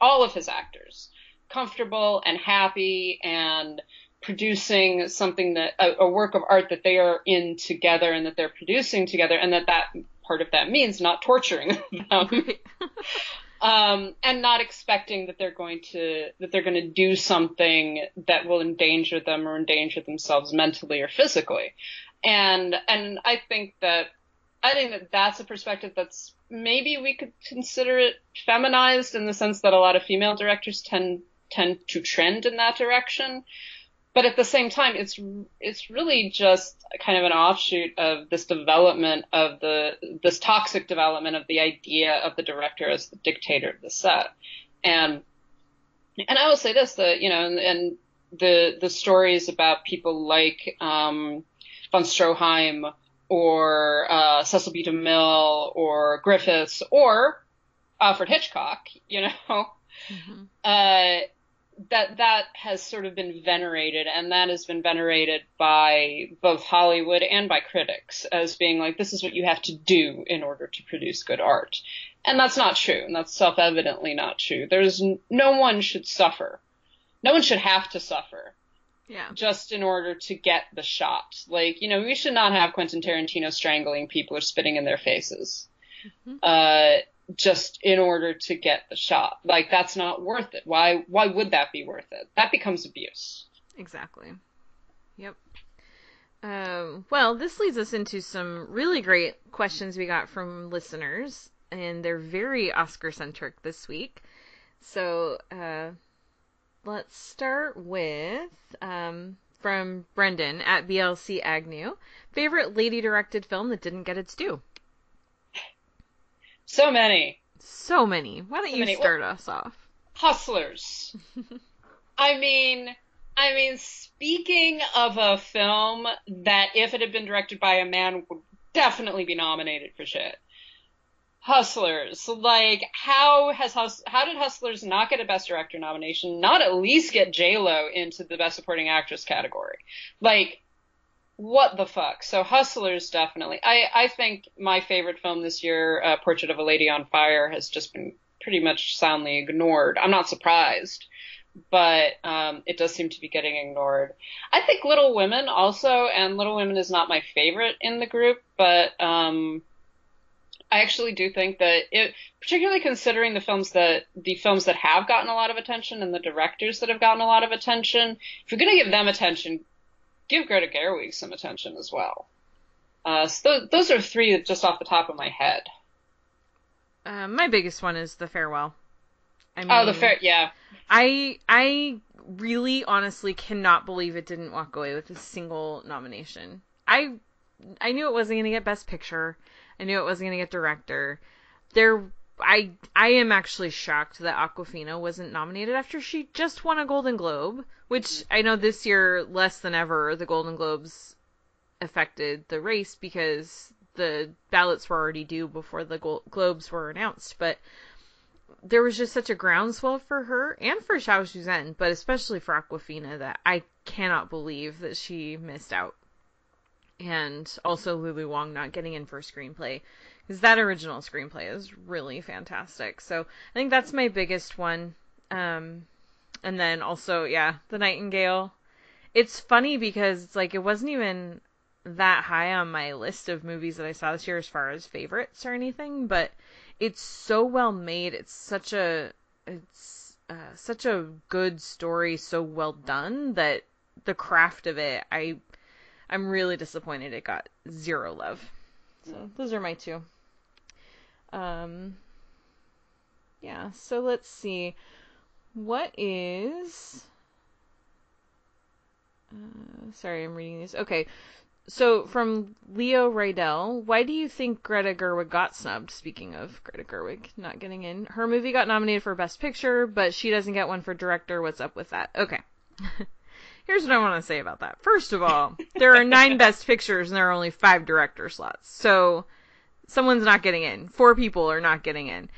all of his actors comfortable and happy and producing something that a work of art that they are in together and that they're producing together, and that part of that means not torturing them. And not expecting that they're going to do something that will endanger them or endanger themselves mentally or physically. And I think that that's a perspective that's, maybe we could consider it feminized, in the sense that a lot of female directors tend to trend in that direction. But at the same time, it's really just kind of an offshoot of this development of this toxic development of the idea of the director as the dictator of the set. And I will say this, and the stories about people like von Stroheim or Cecil B. DeMille or Griffiths or Alfred Hitchcock, mm-hmm. That has sort of been venerated, and that has been venerated by both Hollywood and by critics as being like, this is what you have to do in order to produce good art. And that's not true, and that's self-evidently not true. No one should suffer. No one should have to suffer Yeah. Just in order to get the shot. Like, we should not have Quentin Tarantino strangling people or spitting in their faces. Just in order to get the shot. Like, that's not worth it. Why would that be worth it? That becomes abuse. Exactly. Yep. Well, this leads us into some really great questions we got from listeners, and they're very Oscar-centric this week. So, let's start with, from Brendan at BLC Agnew. Favorite lady-directed film that didn't get its due? So many. Why don't you start us off? Hustlers. I mean, speaking of a film that if it had been directed by a man would definitely be nominated for shit. Hustlers. Like, how did Hustlers not get a Best Director nomination? Not at least get J-Lo into the Best Supporting Actress category. Like, what the fuck? So Hustlers, definitely. I think my favorite film this year, Portrait of a Lady on Fire, has just been pretty much soundly ignored. I'm not surprised, but it does seem to be getting ignored. I think Little Women also, and Little Women is not my favorite in the group, but I actually do think that particularly considering the films that have gotten a lot of attention and the directors that have gotten a lot of attention, if you're going to give them attention, give Greta Gerwig some attention as well. So those are three just off the top of my head. My biggest one is The Farewell. Yeah. I really honestly cannot believe it didn't walk away with a single nomination. I knew it wasn't going to get Best Picture. I knew it wasn't going to get Director. I am actually shocked that Awkwafina wasn't nominated after she just won a Golden Globe, which I know this year, less than ever, the Golden Globes affected the race because the ballots were already due before the Globes were announced. But there was just such a groundswell for her and for Xiao Zhen, but especially for Awkwafina, that I cannot believe that she missed out. And also Lulu Wang not getting in for a screenplay, because that original screenplay is really fantastic. So I think that's my biggest one. And then also, yeah, The Nightingale. It's funny because it's like it wasn't even that high on my list of movies that I saw this year as far as favorites or anything, but it's so well made. It's such a good story, so well done, that the craft of it, I'm really disappointed it got zero love. So those are my two. Yeah, so let's see. What is... sorry, I'm reading these. Okay, so from Leo Rydell, why do you think Greta Gerwig got snubbed? Speaking of Greta Gerwig not getting in. Her movie got nominated for Best Picture, but she doesn't get one for Director. What's up with that? Okay. Here's what I want to say about that. First of all, there are 9 Best Pictures and there are only 5 Director slots. So someone's not getting in. 4 people are not getting in.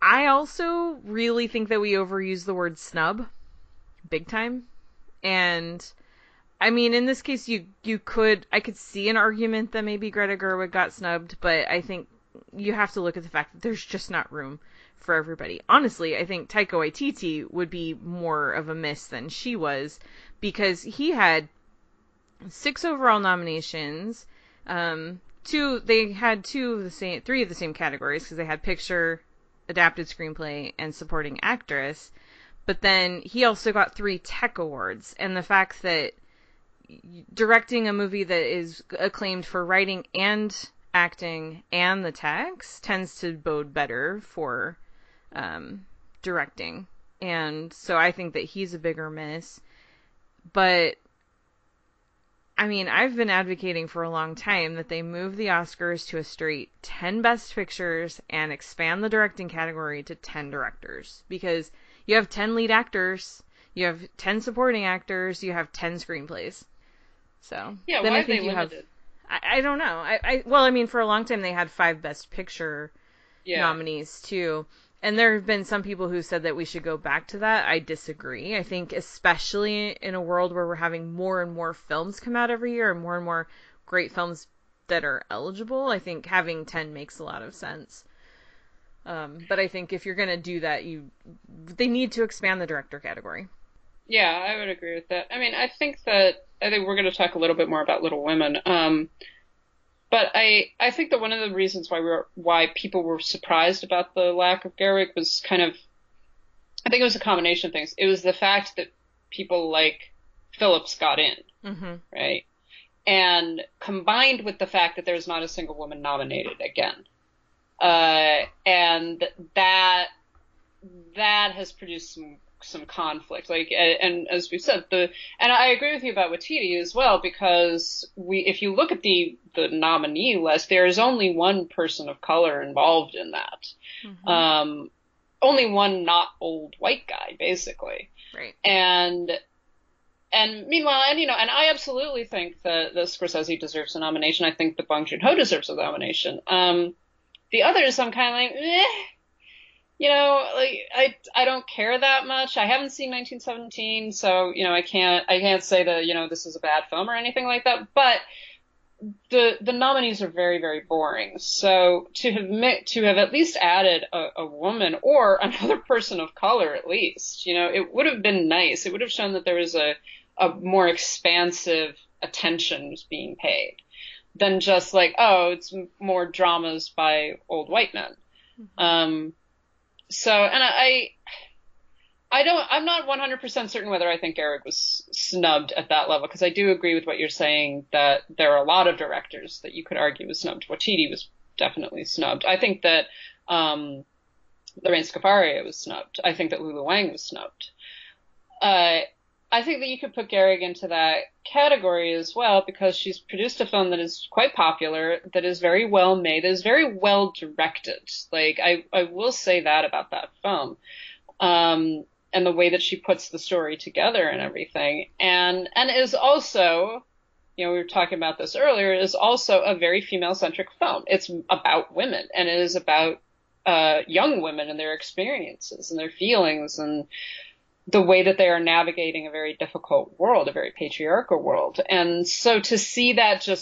I also really think that we overuse the word snub big time. And I mean, in this case, I could see an argument that maybe Greta Gerwig got snubbed, but I think you have to look at the fact that there's just not room for everybody. Honestly, I think Taika Waititi would be more of a miss than she was, because he had 6 overall nominations. 3 of the same categories, because they had picture, adapted screenplay, and supporting actress. But then he also got 3 tech awards, and the fact that directing a movie that is acclaimed for writing and acting and the text tends to bode better for directing. And so I think that he's a bigger miss. But I mean, I've been advocating for a long time that they move the Oscars to a straight 10 Best Pictures and expand the directing category to 10 directors, because you have 10 lead actors, you have 10 supporting actors, you have 10 screenplays. So yeah, then why I are think they you limited? I don't know. Well, I mean, for a long time they had 5 Best Picture nominees too. And there have been some people who said that we should go back to that. I disagree. I think especially in a world where we're having more and more films come out every year and more great films that are eligible, I think having 10 makes a lot of sense. But I think if you're going to do that, they need to expand the director category. Yeah, I would agree with that. I mean, I think we're going to talk a little bit more about Little Women. But I think that one of the reasons why people were surprised about the lack of Gerwig was kind of, I think it was a combination of things. It was the fact that people like Phillips got in, right? And combined with the fact that there's not a single woman nominated again. And that has produced some conflict. Like, and as we said, and I agree with you about Waititi as well, because if you look at the nominee list, there is only one person of color involved in that. Only one not old white guy, basically. Right. And meanwhile, and I absolutely think that the Scorsese deserves a nomination. I think that Bong Joon-ho deserves a nomination. The others, I'm kind of like, I don't care that much. I haven't seen 1917, so, I can't say that, this is a bad film or anything like that. But the nominees are very, very boring. So to have at least added a woman or another person of color, at least, it would have been nice. It would have shown that there was a more expansive attention was being paid than just like, oh, it's more dramas by old white men. So, and I'm not 100% certain whether I think Gerwig was snubbed at that level, because I do agree with what you're saying that there are a lot of directors that you could argue was snubbed. Waititi was definitely snubbed. I think that Lorraine Scafaria was snubbed. I think that Lulu Wang was snubbed. I think that you could put Gerwig into that category as well, because she's produced a film that is quite popular, that is very well made, that is very well directed. Like, I will say that about that film. And the way that she puts the story together and everything. And is also, we were talking about this earlier, is also a very female-centric film. It's about women, and it is about young women and their experiences and their feelings and the way that they are navigating a very difficult world, a very patriarchal world. And so to see that to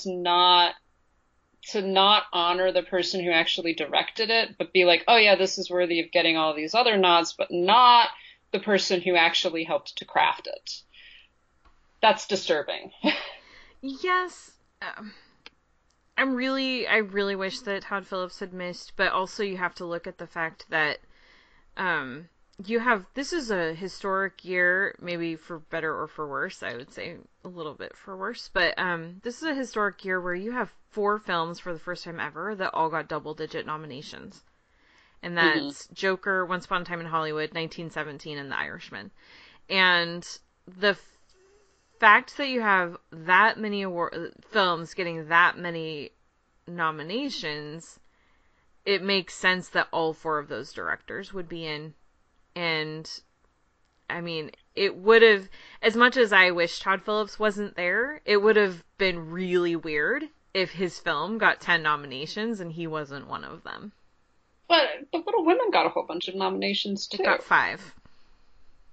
not honor the person who actually directed it, but be like, oh yeah, this is worthy of getting all these other nods, but not the person who actually helped to craft it. That's disturbing. Yes. I really wish that Todd Phillips had missed, but also you have to look at the fact that, this is a historic year, maybe for better or for worse. I would say a little bit for worse, but this is a historic year where you have 4 films for the first time ever that all got double-digit nominations, and that's Joker, Once Upon a Time in Hollywood, 1917, and The Irishman. And the fact that you have that many films getting that many nominations, it makes sense that all 4 of those directors would be in. And, I mean, it would have, as much as I wish Todd Phillips wasn't there, it would have been really weird if his film got 10 nominations and he wasn't one of them. But The Little Women got a whole bunch of nominations, too. It got 5.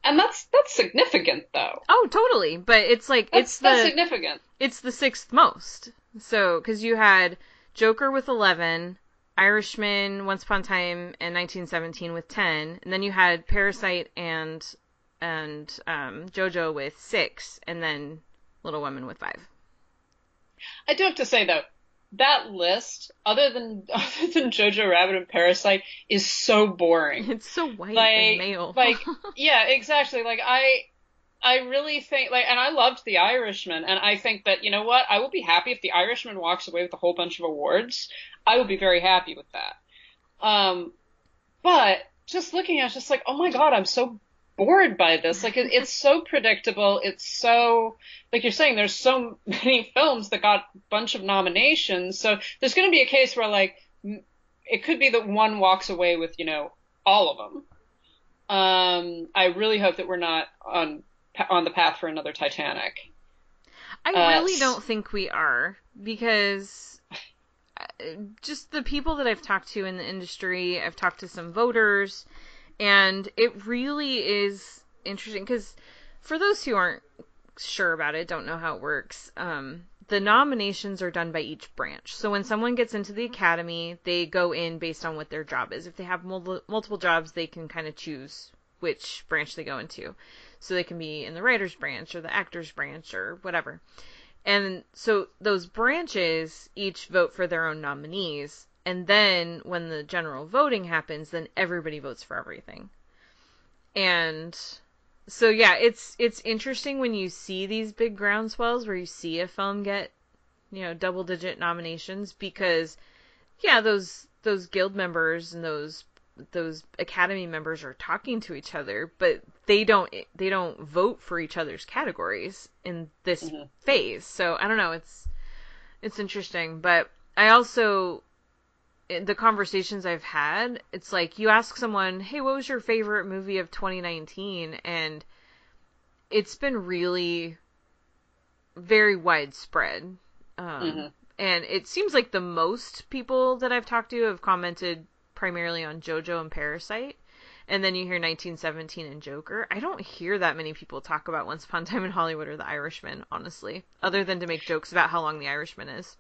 And that's significant, though. Oh, totally. But it's like, that's significant. It's the 6th most. So, because you had Joker with 11, Irishman, Once Upon a Time, and 1917 with 10, and then you had Parasite and Jojo with 6, and then Little Women with 5. I do have to say, though, that list, other than Jojo Rabbit and Parasite, is so boring. It's so white and male. Yeah, exactly. Like, I really think, and I loved The Irishman, and I think that, you know what, I will be happy if The Irishman walks away with a whole bunch of awards. I would be very happy with that. But just looking at it, it's just like, oh my god, I'm so bored by this. Like, it's so predictable. It's so, like you're saying, there's so many films that got a bunch of nominations. So there's going to be a case where, like, it could be that one walks away with, all of them. I really hope that we're not on the path for another Titanic. I really don't think we are, because just the people that I've talked to in the industry, I've talked to some voters, and it really is interesting, because for those who aren't sure about it, don't know how it works, the nominations are done by each branch. So when someone gets into the academy, they go in based on what their job is. If they have multiple jobs, they can kind of choose which branch they go into. so they can be in the writer's branch or the actor's branch or whatever. And so those branches each vote for their own nominees, and then when the general voting happens, then everybody votes for everything. And so yeah, it's interesting when you see these big groundswells where you see a film get, double-digit nominations, because yeah, those guild members and those Academy members are talking to each other, but they don't vote for each other's categories in this phase. So I don't know, it's interesting. But I also, the conversations I've had, it's like you ask someone, hey, what was your favorite movie of 2019? And it's been really very widespread. And it seems like the most people that I've talked to have commented primarily on JoJo and Parasite, and then you hear 1917 and Joker. I don't hear that many people talk about Once Upon a Time in Hollywood or The Irishman, honestly, other than to make jokes about how long The Irishman is.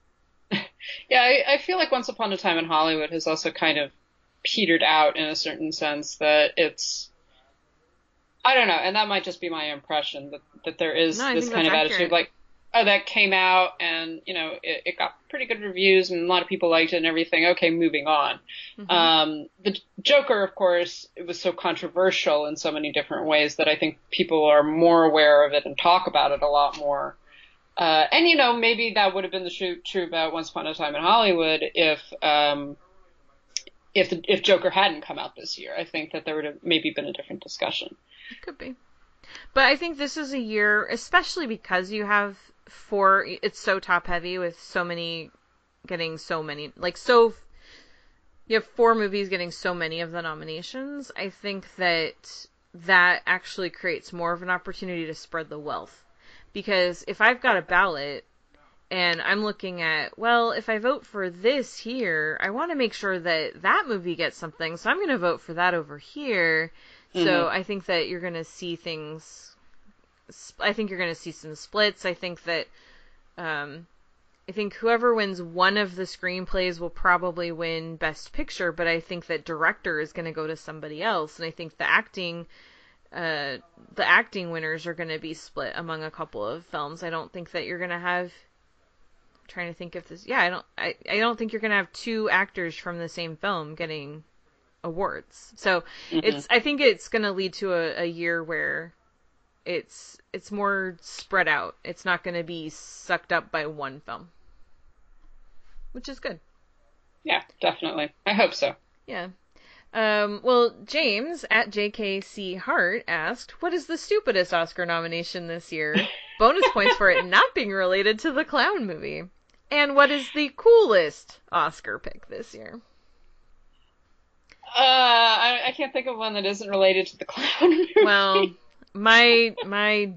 Yeah, I feel like Once Upon a Time in Hollywood has also kind of petered out in a certain sense, that it's, I don't know, and that might just be my impression, that there is this kind of attitude, like, oh, that came out and, it got pretty good reviews and a lot of people liked it and everything. Okay, moving on. The Joker, of course, it was so controversial in so many different ways that I think people are more aware of it and talk about it a lot more. And, maybe that would have been the true about Once Upon a Time in Hollywood if Joker hadn't come out this year. I think that there would have maybe been a different discussion. It could be. But I think this is a year, especially because you have it's so top heavy with so many getting so many, you have 4 movies getting so many of the nominations. I think that actually creates more of an opportunity to spread the wealth. Because if I've got a ballot and I'm looking at, well, if I vote for this here, I want to make sure that movie gets something, so I'm going to vote for that over here. So I think that you're going to see you're going to see some splits. I think that, I think whoever wins one of the screenplays will probably win Best Picture, but I think that director is going to go to somebody else. And I think the acting winners are going to be split among a couple of films. I don't think that you're going to have, I'm trying to think if this, I don't think you're going to have 2 actors from the same film getting awards. So I think it's going to lead to a year where it's more spread out. It's not going to be sucked up by one film, which is good. Yeah, definitely. I hope so. Yeah. Well, James at JKC Hart asked, what is the stupidest Oscar nomination this year? Bonus points for it not being related to the clown movie. And what is the coolest Oscar pick this year? I can't think of one that isn't related to the clown movie. Well, my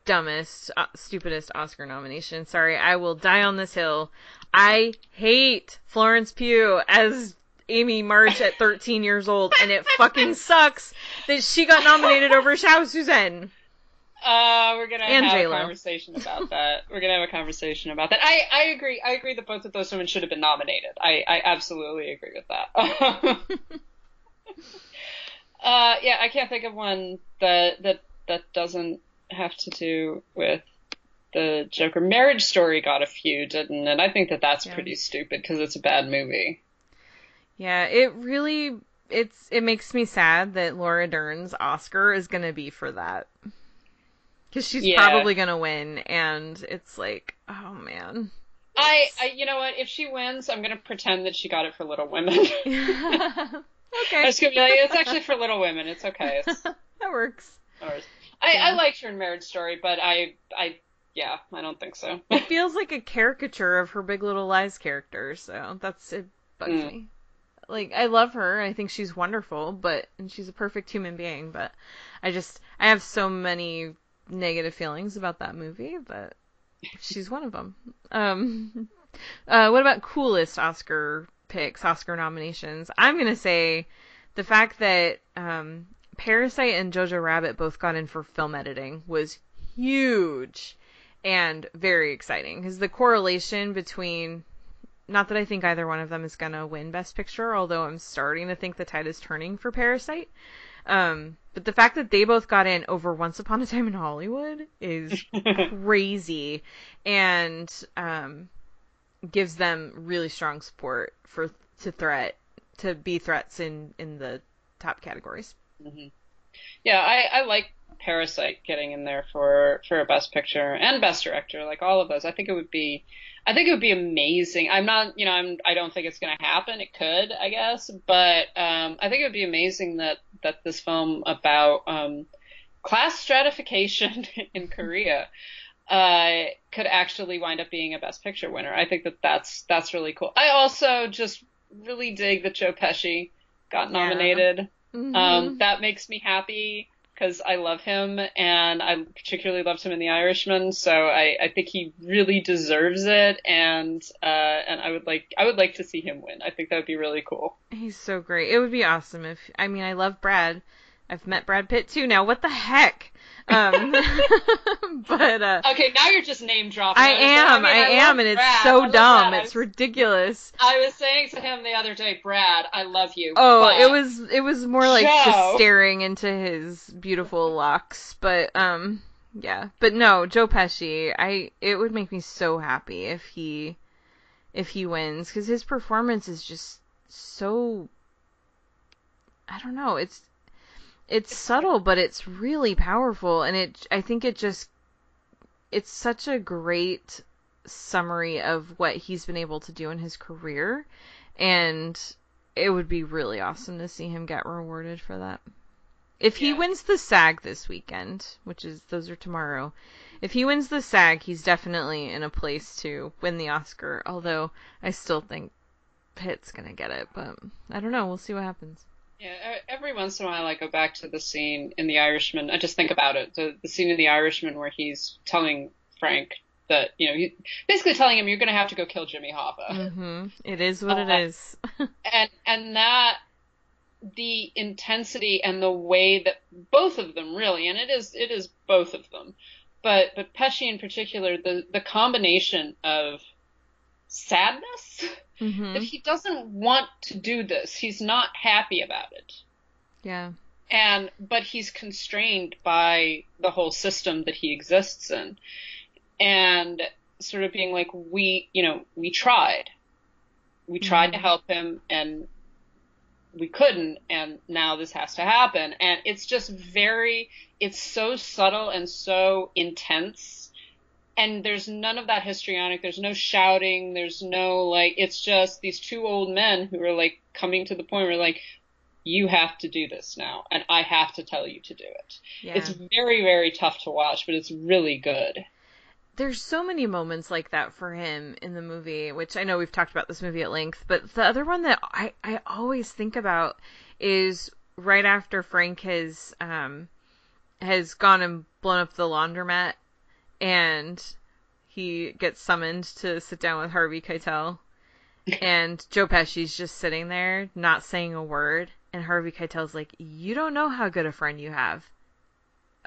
dumbest, stupidest Oscar nomination. Sorry, I will die on this hill. I hate Florence Pugh as Amy March at 13 years old, and it fucking sucks that she got nominated over Xiao Suzanne. We're gonna have a conversation about that. I agree that both of those women should have been nominated. I absolutely agree with that. Yeah, I can't think of one that doesn't have to do with the Joker. Marriage Story got a few, didn't it? I think that's pretty stupid because it's a bad movie. Yeah, it makes me sad that Laura Dern's Oscar is going to be for that. Because she's probably going to win, and it's like, oh man. I you know what, if she wins, I'm going to pretend that she got it for Little Women. Okay. I'm just going to be like, it's actually for Little Women, it's okay. That works. I liked her in Marriage Story, but I don't think so. It feels like a caricature of her Big Little Lies character, so it bugs me. Like, I love her, I think she's wonderful, and she's a perfect human being, but I have so many negative feelings about that movie, but she's one of them. What about coolest Oscar picks, Oscar nominations? I'm going to say the fact that Parasite and Jojo Rabbit both got in for film editing was huge and very exciting, because the correlation between, not that I think either one of them is going to win Best Picture, although I'm starting to think the tide is turning for Parasite, But the fact that they both got in over Once Upon a Time in Hollywood is crazy, and gives them really strong support to be threats in the top categories. Mm-hmm. Yeah, I like Parasite getting in there for a Best Picture and Best Director, like all of those. I think it would be amazing. I'm not, I don't think it's going to happen. It could, I guess, but I think it would be amazing that this film about class stratification in Korea could actually wind up being a Best Picture winner. I think that's really cool. I also just really dig that Joe Pesci got nominated. Mm-hmm. That makes me happy because I love him, and I particularly loved him in The Irishman. So I think he really deserves it, and I would like to see him win. I think that would be really cool. He's so great. It would be awesome I love Brad. I've met Brad Pitt too now. What the heck? But okay, now you're just name dropping. I am, and it's so dumb. It's ridiculous. I was saying to him the other day, Brad, I love you. Oh, it was more like just staring into his beautiful locks. But yeah. But no, Joe Pesci. It would make me so happy if he wins, because his performance is just so, I don't know. It's subtle, but it's really powerful, and I think it's such a great summary of what he's been able to do in his career, and it would be really awesome to see him get rewarded for that. If he wins the SAG this weekend, those are tomorrow, if he wins the SAG, he's definitely in a place to win the Oscar, although I still think Pitt's gonna get it, but I don't know, we'll see what happens. Yeah, every once in a while I go back to the scene in The Irishman. I just think about it. The scene in The Irishman where he's telling Frank that, he's basically telling him, you're going to have to go kill Jimmy Hoffa. Mm-hmm. It is what it is. and that, the intensity and the way that both of them really, and it is both of them, but Pesci in particular, the combination of sadness. Mm-hmm. That he doesn't want to do this. He's not happy about it. Yeah. But he's constrained by the whole system that he exists in. And sort of being like, we tried. We tried to help him, and we couldn't, and now this has to happen. And it's just it's so subtle and so intense. And there's none of that histrionic. There's no shouting. There's no, it's just these two old men who are, coming to the point where, you have to do this now, and I have to tell you to do it. Yeah. It's very, very tough to watch, but it's really good. There's so many moments like that for him in the movie, which I know we've talked about this movie at length, but the other one that I always think about is right after Frank has gone and blown up the laundromat, and he gets summoned to sit down with Harvey Keitel, and Joe Pesci's just sitting there, not saying a word, and Harvey Keitel's like, you don't know how good a friend you have.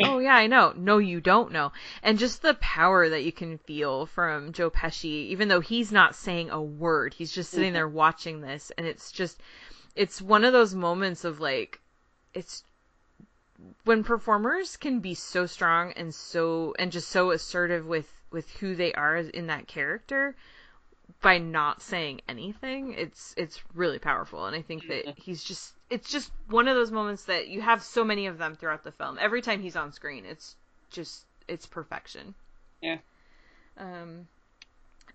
Oh, yeah, I know. No, you don't know. And just the power that you can feel from Joe Pesci, even though he's not saying a word, he's just sitting there watching this, and it's one of those moments of, it's when performers can be so strong and just so assertive with who they are in that character by not saying anything, it's really powerful. And I think that it's just one of those moments that you have so many of them throughout the film. Every time he's on screen, it's perfection. Yeah.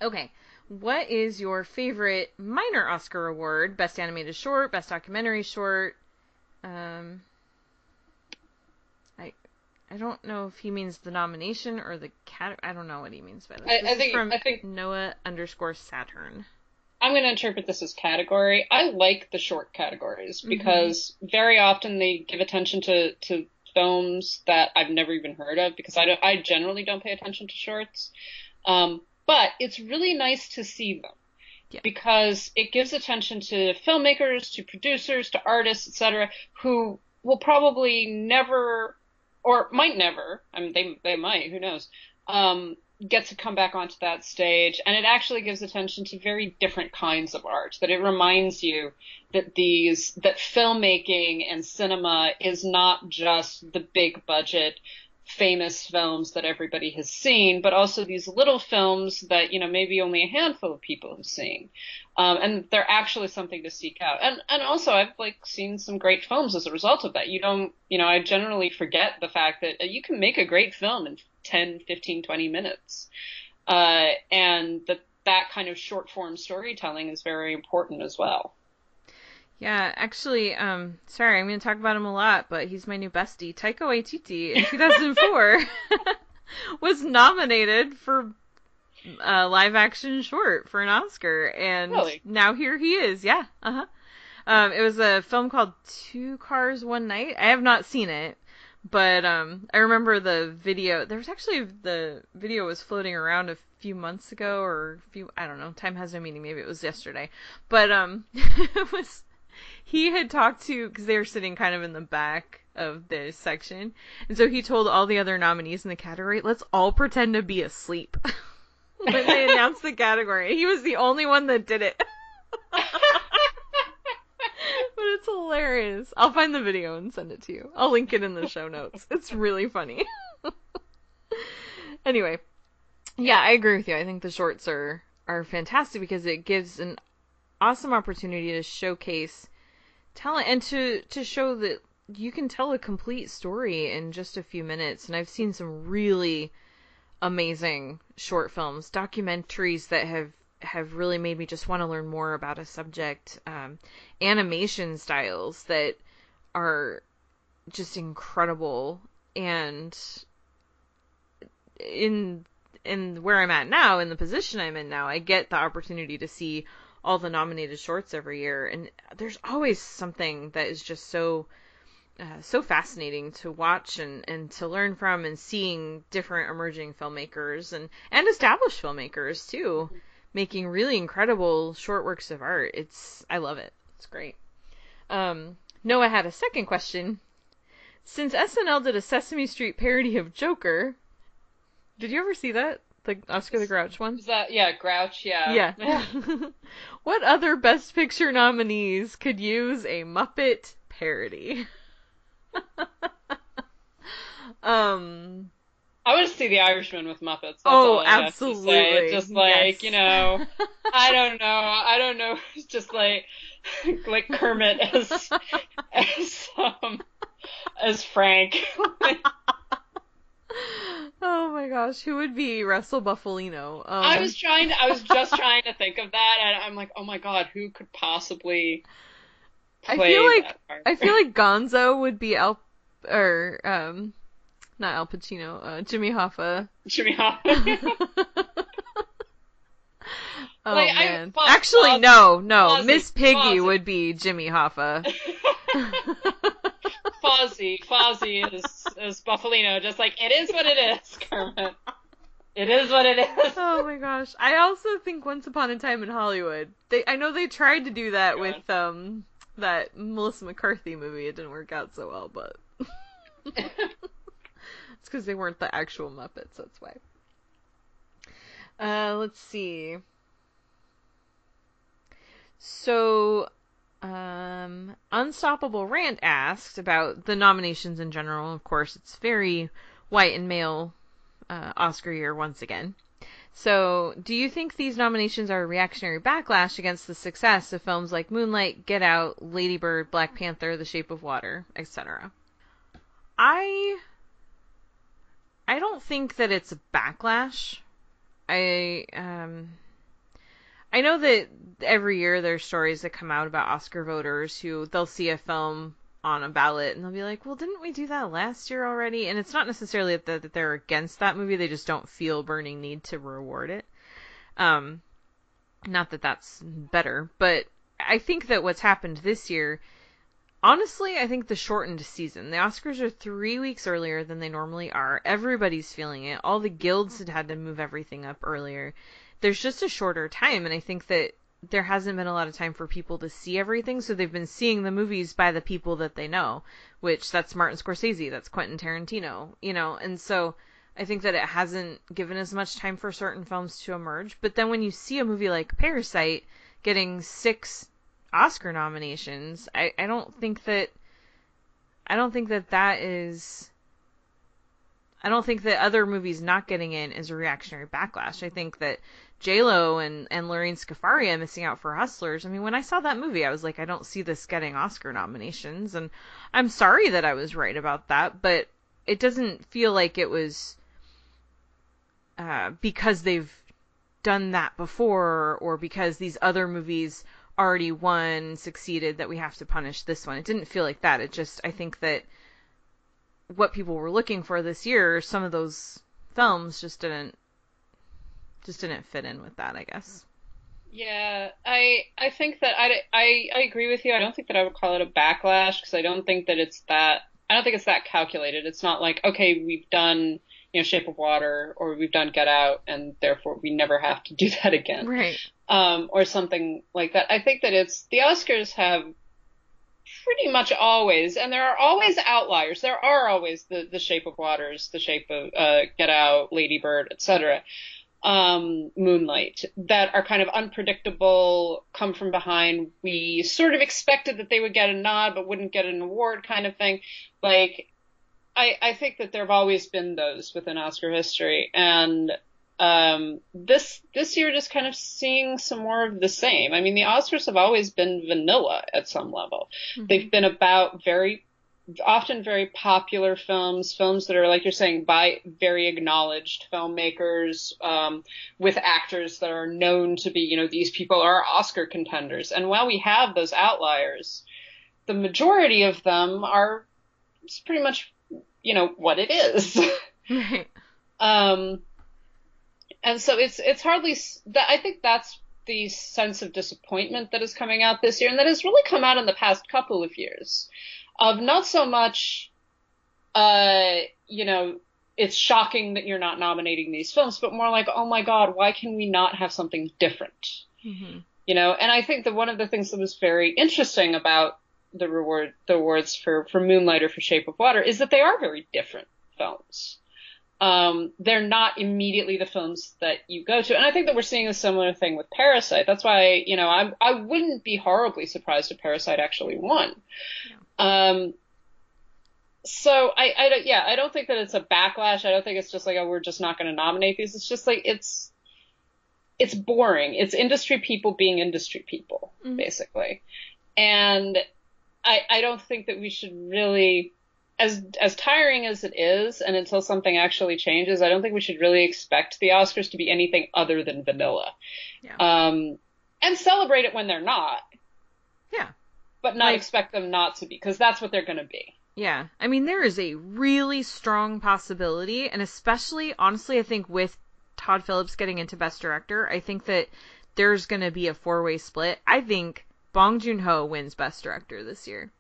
Okay. What is your favorite minor Oscar award? Best animated short, best documentary short? I don't know if he means the nomination or the I don't know what he means by this. I think Noah_Saturn. I'm going to interpret this as category. I like the short categories because very often they give attention to films that I've never even heard of, because I generally don't pay attention to shorts. But it's really nice to see them because it gives attention to filmmakers, to producers, to artists, etc., who will probably never, or might never, I mean, they might, who knows, get to come back onto that stage, and it actually gives attention to very different kinds of art, that it reminds you that that filmmaking and cinema is not just the big budget famous films that everybody has seen, but also these little films that, maybe only a handful of people have seen. And they're actually something to seek out. And also I've seen some great films as a result of that. I generally forget the fact that you can make a great film in 10, 15, 20 minutes. And that kind of short form storytelling is very important as well. Yeah, actually, sorry, I'm going to talk about him a lot, but he's my new bestie. Taika Waititi in 2004 was nominated for a live action short for an Oscar, and really? Now here he is. Yeah, it was a film called Two Cars, One Night. I have not seen it, but I remember the video. There was actually, the video was floating around a few months ago, or I don't know, time has no meaning, maybe it was yesterday, but it was. He had talked to, because they were sitting kind of in the back of this section, and so he told all the other nominees in the category, let's all pretend to be asleep when they announced the category. He was the only one that did it. But it's hilarious. I'll find the video and send it to you. I'll link it in the show notes. It's really funny. Anyway, yeah, I agree with you. I think the shorts are fantastic because it gives an awesome opportunity to showcase talent and to show that you can tell a complete story in just a few minutes. And I've seen some really amazing short films, documentaries that have really made me just want to learn more about a subject, animation styles that are just incredible. And in where I'm at now, in the position I'm in now, I get the opportunity to see all the nominated shorts every year, and there's always something that is just so fascinating to watch and to learn from, and seeing different emerging filmmakers and established filmmakers too, making really incredible short works of art. I love it. It's great. Noah had a second question. Since SNL did a Sesame Street parody of Joker, did you ever see that? The Oscar the Grouch one? Is that, yeah, Grouch, yeah. Yeah. What other Best Picture nominees could use a Muppet parody? I want to see The Irishman with Muppets. That's oh, all I absolutely. Have to say. Just yes. I don't know. Just like Kermit as Frank. Oh my gosh, who would be Russell Buffalino? I was just trying to think of that, and I'm like, oh my god, who could possibly play that part? I feel like Gonzo would be not Al Pacino, Jimmy Hoffa. Jimmy Hoffa. Oh man. Actually, no. Miss Piggy would be Jimmy Hoffa. Fozzie is Buffalino, just like, it is what it is, Kermit. It is what it is. Oh my gosh. I also think Once Upon a Time in Hollywood. I know they tried to do that with that Melissa McCarthy movie. It didn't work out so well, but it's because they weren't the actual Muppets, that's why. Let's see. So, Unstoppable Rant asked about the nominations in general. Of course, it's very white and male Oscar year once again. So, do you think these nominations are a reactionary backlash against the success of films like Moonlight, Get Out, Lady Bird, Black Panther, The Shape of Water, etc.? I don't think that it's a backlash. I know that every year there's stories that come out about Oscar voters who they'll see a film on a ballot and they'll be like, well, didn't we do that last year already? And it's not necessarily that they're against that movie, they just don't feel burning need to reward it. Not that that's better, but I think that what's happened this year, honestly, I think the shortened season. The Oscars are 3 weeks earlier than they normally are. Everybody's feeling it. All the guilds had to move everything up earlier. There's just a shorter time, and I think that there hasn't been a lot of time for people to see everything, so they've been seeing the movies by the people that they know, which that's Martin Scorsese, that's Quentin Tarantino, and so I think that it hasn't given as much time for certain films to emerge. But then when you see a movie like Parasite getting 6 Oscar nominations, I don't think that other movies not getting in is a reactionary backlash. I think that J-Lo and Lorraine Scafaria missing out for Hustlers. I mean, when I saw that movie, I was like, I don't see this getting Oscar nominations, and I'm sorry that I was right about that, but it doesn't feel like it was because they've done that before, or because these other movies already won, succeeded, that we have to punish this one. It didn't feel like that. I think that what people were looking for this year, some of those films just didn't fit in with that, I guess. Yeah, I think that I agree with you. I don't think that I would call it a backlash, because I don't think it's that calculated. It's not like, okay, we've done, Shape of Water, or we've done Get Out, and therefore we never have to do that again. Right. Or something like that. I think that the Oscars have pretty much always, and there are always outliers. There are always the Shape of Waters, the Shape of Get Out, Lady Bird, etc. Moonlight, that are kind of unpredictable, come from behind. We sort of expected that they would get a nod but wouldn't get an award, kind of thing. Like, I think that there have always been those within Oscar history, and this year just kind of seeing some more of the same. I mean, the Oscars have always been vanilla at some level. Mm-hmm. They've been about often very popular films that are, like you're saying, by very acknowledged filmmakers, with actors that are known to be, these people are Oscar contenders. And while we have those outliers, the majority of them are pretty much, what it is. Right. And so it's hardly that. I think that's the sense of disappointment that is coming out this year, and that has really come out in the past couple of years, of not so much, it's shocking that you're not nominating these films, but more like, oh my God, why can we not have something different? Mm-hmm. And I think that one of the things that was very interesting about the awards for Moonlight or for Shape of Water is that they are very different films. They're not immediately the films that you go to. And I think that we're seeing a similar thing with Parasite. That's why, I wouldn't be horribly surprised if Parasite actually won. Yeah. So I don't think that it's a backlash. I don't think it's just like, oh, we're just not going to nominate these. It's just like, it's boring. It's industry people being industry people, mm-hmm. basically. And I don't think that we should really, as tiring as it is, and until something actually changes, I don't think we should really expect the Oscars to be anything other than vanilla. Yeah. And celebrate it when they're not. Yeah. But not expect them not to be, because that's what they're going to be. Yeah. I mean, there is a really strong possibility, and especially, honestly, I think with Todd Phillips getting into Best Director, I think that there's going to be a 4-way split. I think Bong Joon-ho wins Best Director this year.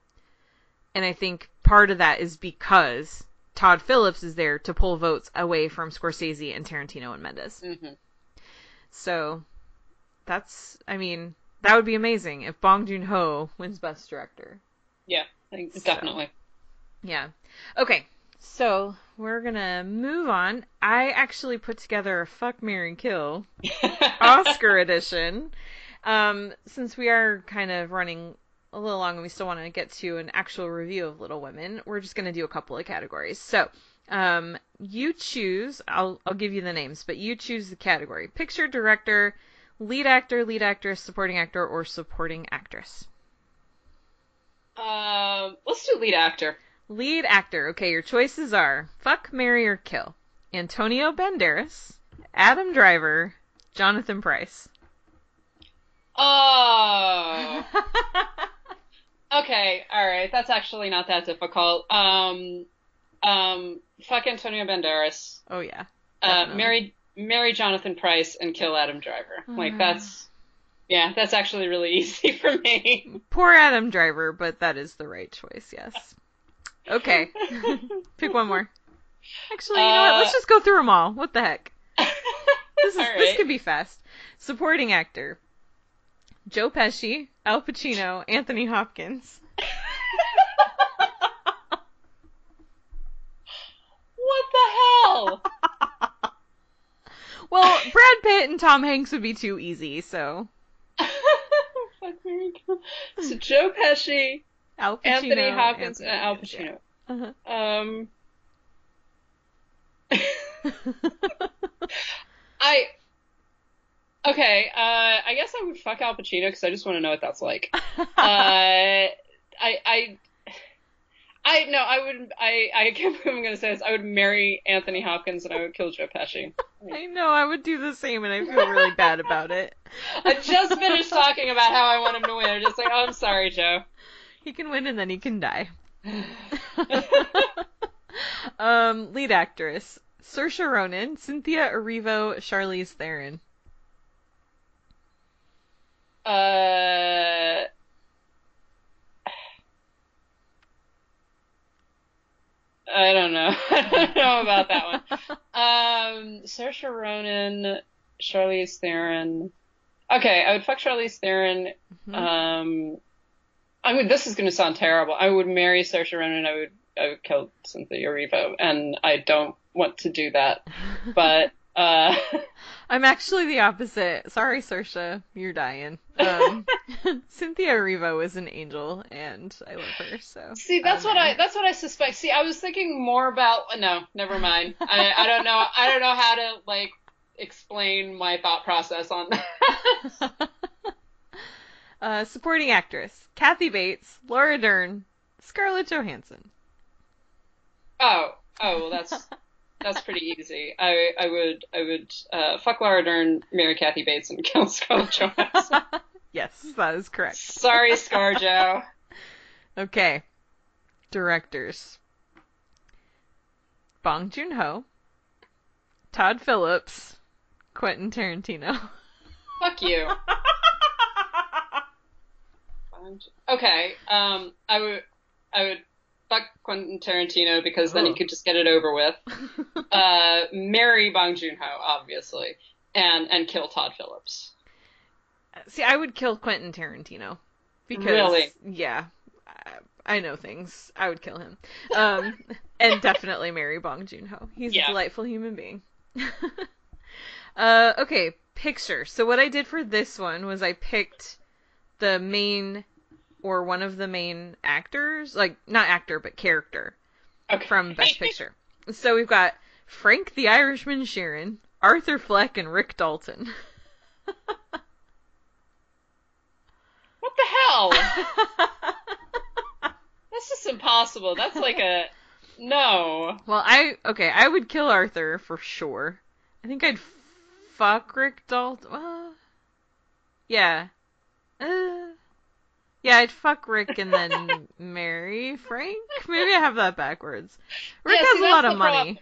And I think part of that is because Todd Phillips is there to pull votes away from Scorsese and Tarantino and Mendes. Mm-hmm. So that would be amazing if Bong Joon-ho wins Best Director. Yeah, I think definitely. Yeah. Okay, so we're going to move on. I actually put together a Fuck, Marry, Kill Oscar edition. Since we are kind of running a little long and we still want to get to an actual review of Little Women, we're just going to do a couple of categories. So, you choose, I'll give you the names, but you choose the category. Picture, director, lead actor, lead actress, supporting actor, or supporting actress. Let's do lead actor. Lead actor. Okay, your choices are Fuck, Marry, or Kill. Antonio Banderas, Adam Driver, Jonathan Pryce. Oh. Okay, alright, that's actually not that difficult. Fuck Antonio Banderas. Oh yeah. Marry Jonathan Pryce and kill Adam Driver. Like, that's actually really easy for me. Poor Adam Driver, but that is the right choice, yes. Okay. Pick one more. Actually, you know what? Let's just go through them all. What the heck? This could be fast. Supporting actor. Joe Pesci, Al Pacino, Anthony Hopkins. What the hell? Well, Brad Pitt and Tom Hanks would be too easy, so. Fuck, Mary, kill. So Joe Pesci, Al Pacino, Anthony Hopkins, and Al Pacino. Yeah. I guess I would fuck Al Pacino because I just want to know what that's like. I can't believe I'm going to say this. I would marry Anthony Hopkins and I would kill Joe Pesci. I know, I would do the same and I feel really bad about it. I just finished talking about how I want him to win. I'm just like, oh, I'm sorry, Joe. He can win and then he can die. Lead actress. Saoirse Ronan, Cynthia Erivo, Charlize Theron. I don't know. I don't know about that one. Saoirse Ronan, Charlize Theron. Okay, I would fuck Charlize Theron. Mm-hmm. I mean, this is going to sound terrible. I would marry Saoirse Ronan. I would kill Cynthia Erivo, and I don't want to do that. But I'm actually the opposite. Sorry, Saoirse, you're dying. Cynthia Erivo is an angel, and I love her. So see, that's what I suspect. See, I was thinking more about. No, never mind. I don't know. I don't know how to like explain my thought process on that. Supporting actress: Kathy Bates, Laura Dern, Scarlett Johansson. Oh, well, that's pretty easy. I would fuck Laura Dern, marry Kathy Bates, and kill Scarlett Johansson. Yes, that is correct. Sorry, ScarJo. Okay. Directors. Bong Joon-ho, Todd Phillips, Quentin Tarantino. Fuck you. Okay. I would fuck Quentin Tarantino because then he could just get it over with. Marry Bong Joon-ho, obviously, and kill Todd Phillips. See, I would kill Quentin Tarantino because really, yeah, I know things. I would kill him, and definitely marry Bong Joon-ho. He's a delightful human being. Okay, picture. So what I did for this one was I picked the main or one of the main actors, like not actor but character, from Best Picture. So we've got Frank the Irishman Sheeran, Arthur Fleck, and Rick Dalton. What the hell? That's just impossible. That's like a no. Well, I would kill Arthur for sure. I think I'd fuck Rick Dalton. Yeah. Yeah, I'd fuck Rick and then marry Frank. Maybe I have that backwards. Rick has a lot of money.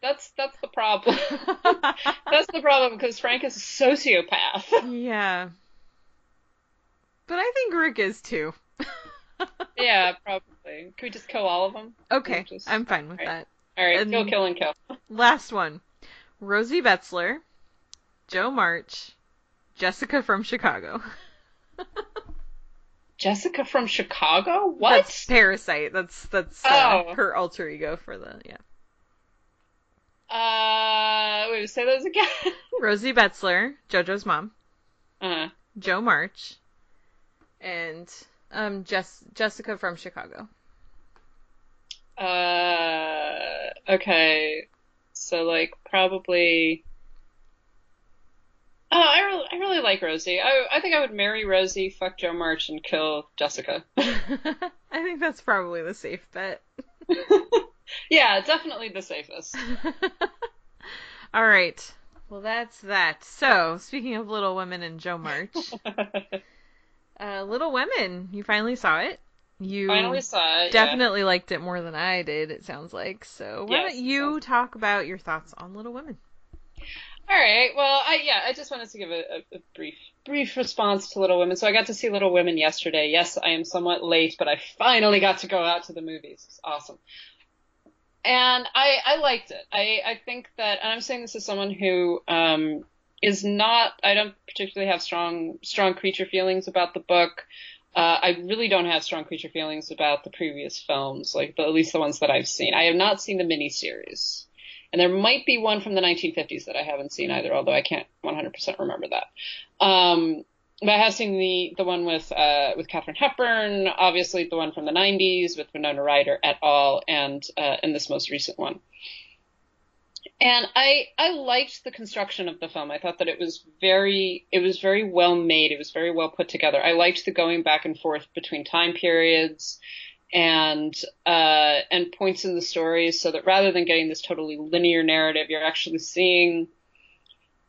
That's the problem. That's the problem because Frank is a sociopath. Yeah. But I think Rick is too. Yeah, probably. Can we just kill all of them? Okay, I'm fine with that. All right, kill and kill. Last one. Rosie Betzler, Joe March, Jessica from Chicago. Jessica from Chicago? What? That's Parasite. That's her alter ego for the, wait, say those again. Rosie Betzler, JoJo's mom. Uh-huh. Joe March. And Jessica from Chicago. Okay. So like probably. Oh, I really like Rosie. I think I would marry Rosie, fuck Joe March, and kill Jessica. I think that's probably the safe bet. Yeah, definitely the safest. All right. Well, that's that. So, speaking of Little Women and Joe March. Little Women, you finally saw it. You finally saw it. Definitely liked it more than I did, it sounds like. So why don't you talk about your thoughts on Little Women? All right. Well, I just wanted to give a brief response to Little Women. So I got to see Little Women yesterday. Yes, I am somewhat late, but I finally got to go out to the movies. It's awesome. And I liked it. I think that, and I'm saying this as someone who is not, I don't particularly have strong creature feelings about the book. I really don't have strong creature feelings about the previous films, like at least the ones that I've seen. I have not seen the miniseries. And there might be one from the 1950s that I haven't seen either, although I can't 100% remember that. But I have seen the one with Katharine Hepburn, obviously the one from the 90s with Winona Ryder et al., and this most recent one. And I liked the construction of the film. I thought that it was very well made. It was very well put together. I liked the going back and forth between time periods and points in the story, so that rather than getting this totally linear narrative, you're actually seeing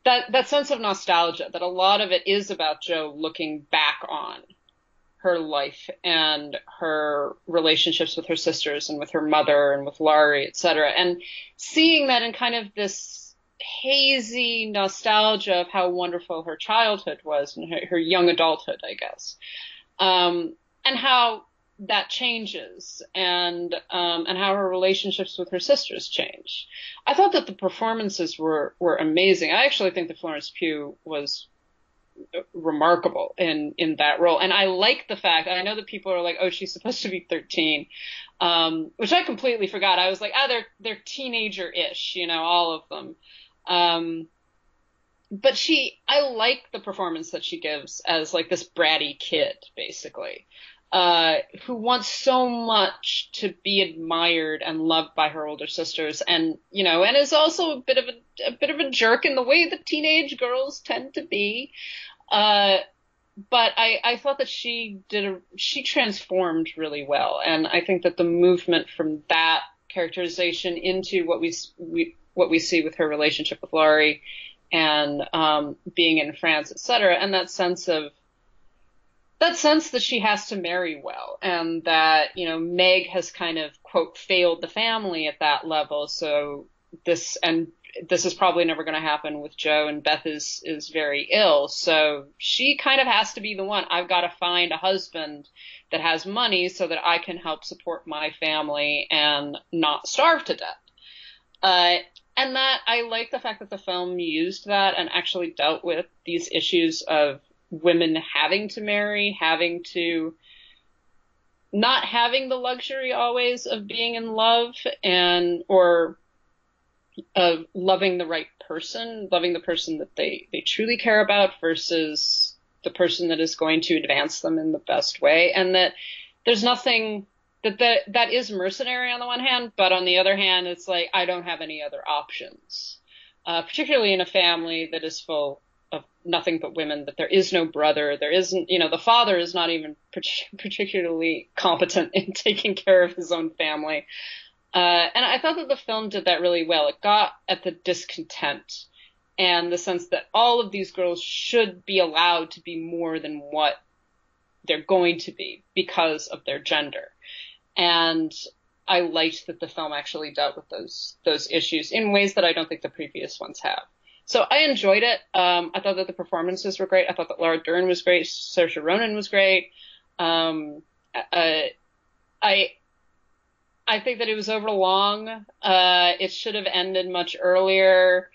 that sense of nostalgia, that a lot of it is about Jo looking back on her life and her relationships with her sisters and with her mother and with Laurie, etc. And seeing that in kind of this hazy nostalgia of how wonderful her childhood was and her young adulthood, I guess. And how that changes and how her relationships with her sisters change. I thought that the performances were amazing. I actually think that Florence Pugh was remarkable in that role. And I like the fact, I know that people are like, oh, she's supposed to be 13, which I completely forgot. I was like, they're teenager-ish, all of them. But I like the performance that she gives as like this bratty kid, basically, who wants so much to be admired and loved by her older sisters, and and is also a bit of a jerk in the way that teenage girls tend to be. But I thought that she transformed really well, and I think that the movement from that characterization into what we see with her relationship with Laurie and being in France, etc., and that sense that she has to marry well, and that Meg has kind of, quote, failed the family at that level, so this is probably never going to happen with Jo, and Beth is very ill. So she kind of has to be the one. I've got to find a husband that has money so that I can help support my family and not starve to death. And that I like the fact that the film used that and actually dealt with these issues of women having to marry, not having the luxury always of being in love or of loving the right person, loving the person that they truly care about versus the person that is going to advance them in the best way. And that there's nothing that is mercenary on the one hand, but on the other hand, it's like, I don't have any other options, particularly in a family that is full of nothing but women, that there is no brother, there isn't, the father is not even particularly competent in taking care of his own family. And I thought that the film did that really well. It got at the discontent and the sense that all of these girls should be allowed to be more than what they're going to be because of their gender. And I liked that the film actually dealt with those issues in ways that I don't think the previous ones have. So I enjoyed it. I thought that the performances were great. I thought that Laura Dern was great. Saoirse Ronan was great. I think that it was over long. It should have ended much earlier.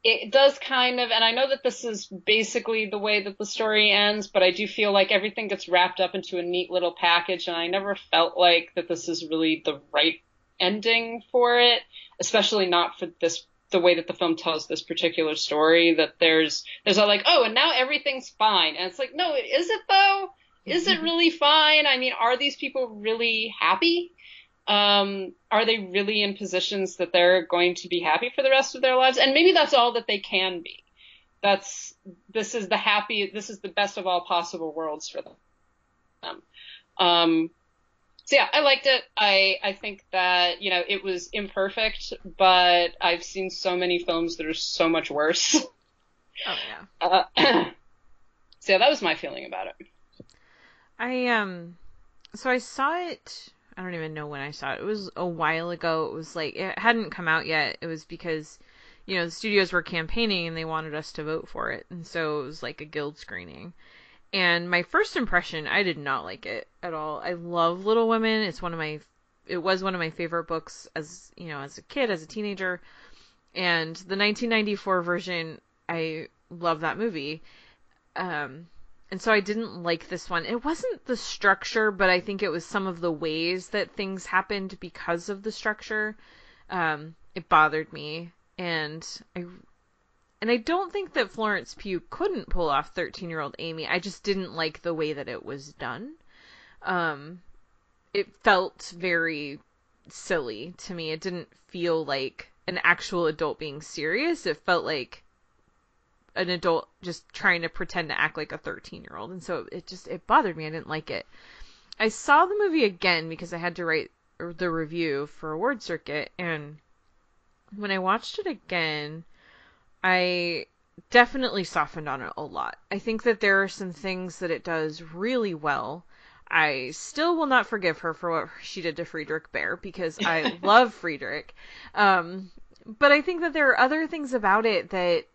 It does kind of, and I know that this is basically the way that the story ends, but I do feel like everything gets wrapped up into a neat little package, and I never felt like that this is really the right ending for it, especially not for the way that the film tells this particular story, that there's a like, oh, and now everything's fine. And it's like, no, is it though? Is it really fine? I mean, are these people really happy? Are they really in positions that they're going to be happy for the rest of their lives? And maybe that's all that they can be. This is the best of all possible worlds for them. So yeah, I liked it. I think that, it was imperfect, but I've seen so many films that are so much worse. Oh yeah. So yeah, that was my feeling about it. So I saw it, I don't even know when I saw it. It was a while ago. It was like, it hadn't come out yet. It was because, the studios were campaigning and they wanted us to vote for it. And so it was like a guild screening. And my first impression, I did not like it at all. I love Little Women. It was one of my favorite books as a kid, as a teenager. And the 1994 version, I love that movie. And so I didn't like this one. It wasn't the structure, but I think it was some of the ways that things happened because of the structure. it bothered me, and I don't think that Florence Pugh couldn't pull off 13-year-old Amy. I just didn't like the way that it was done. It felt very silly to me. It didn't feel like an actual adult being serious. It felt like an adult just trying to pretend to act like a 13-year-old. And so it bothered me. I didn't like it. I saw the movie again because I had to write the review for Award Circuit, and when I watched it again, I definitely softened on it a lot. I think that there are some things that it does really well. I still will not forgive her for what she did to Friedrich Bear, because I love Friedrich. But I think that there are other things about it that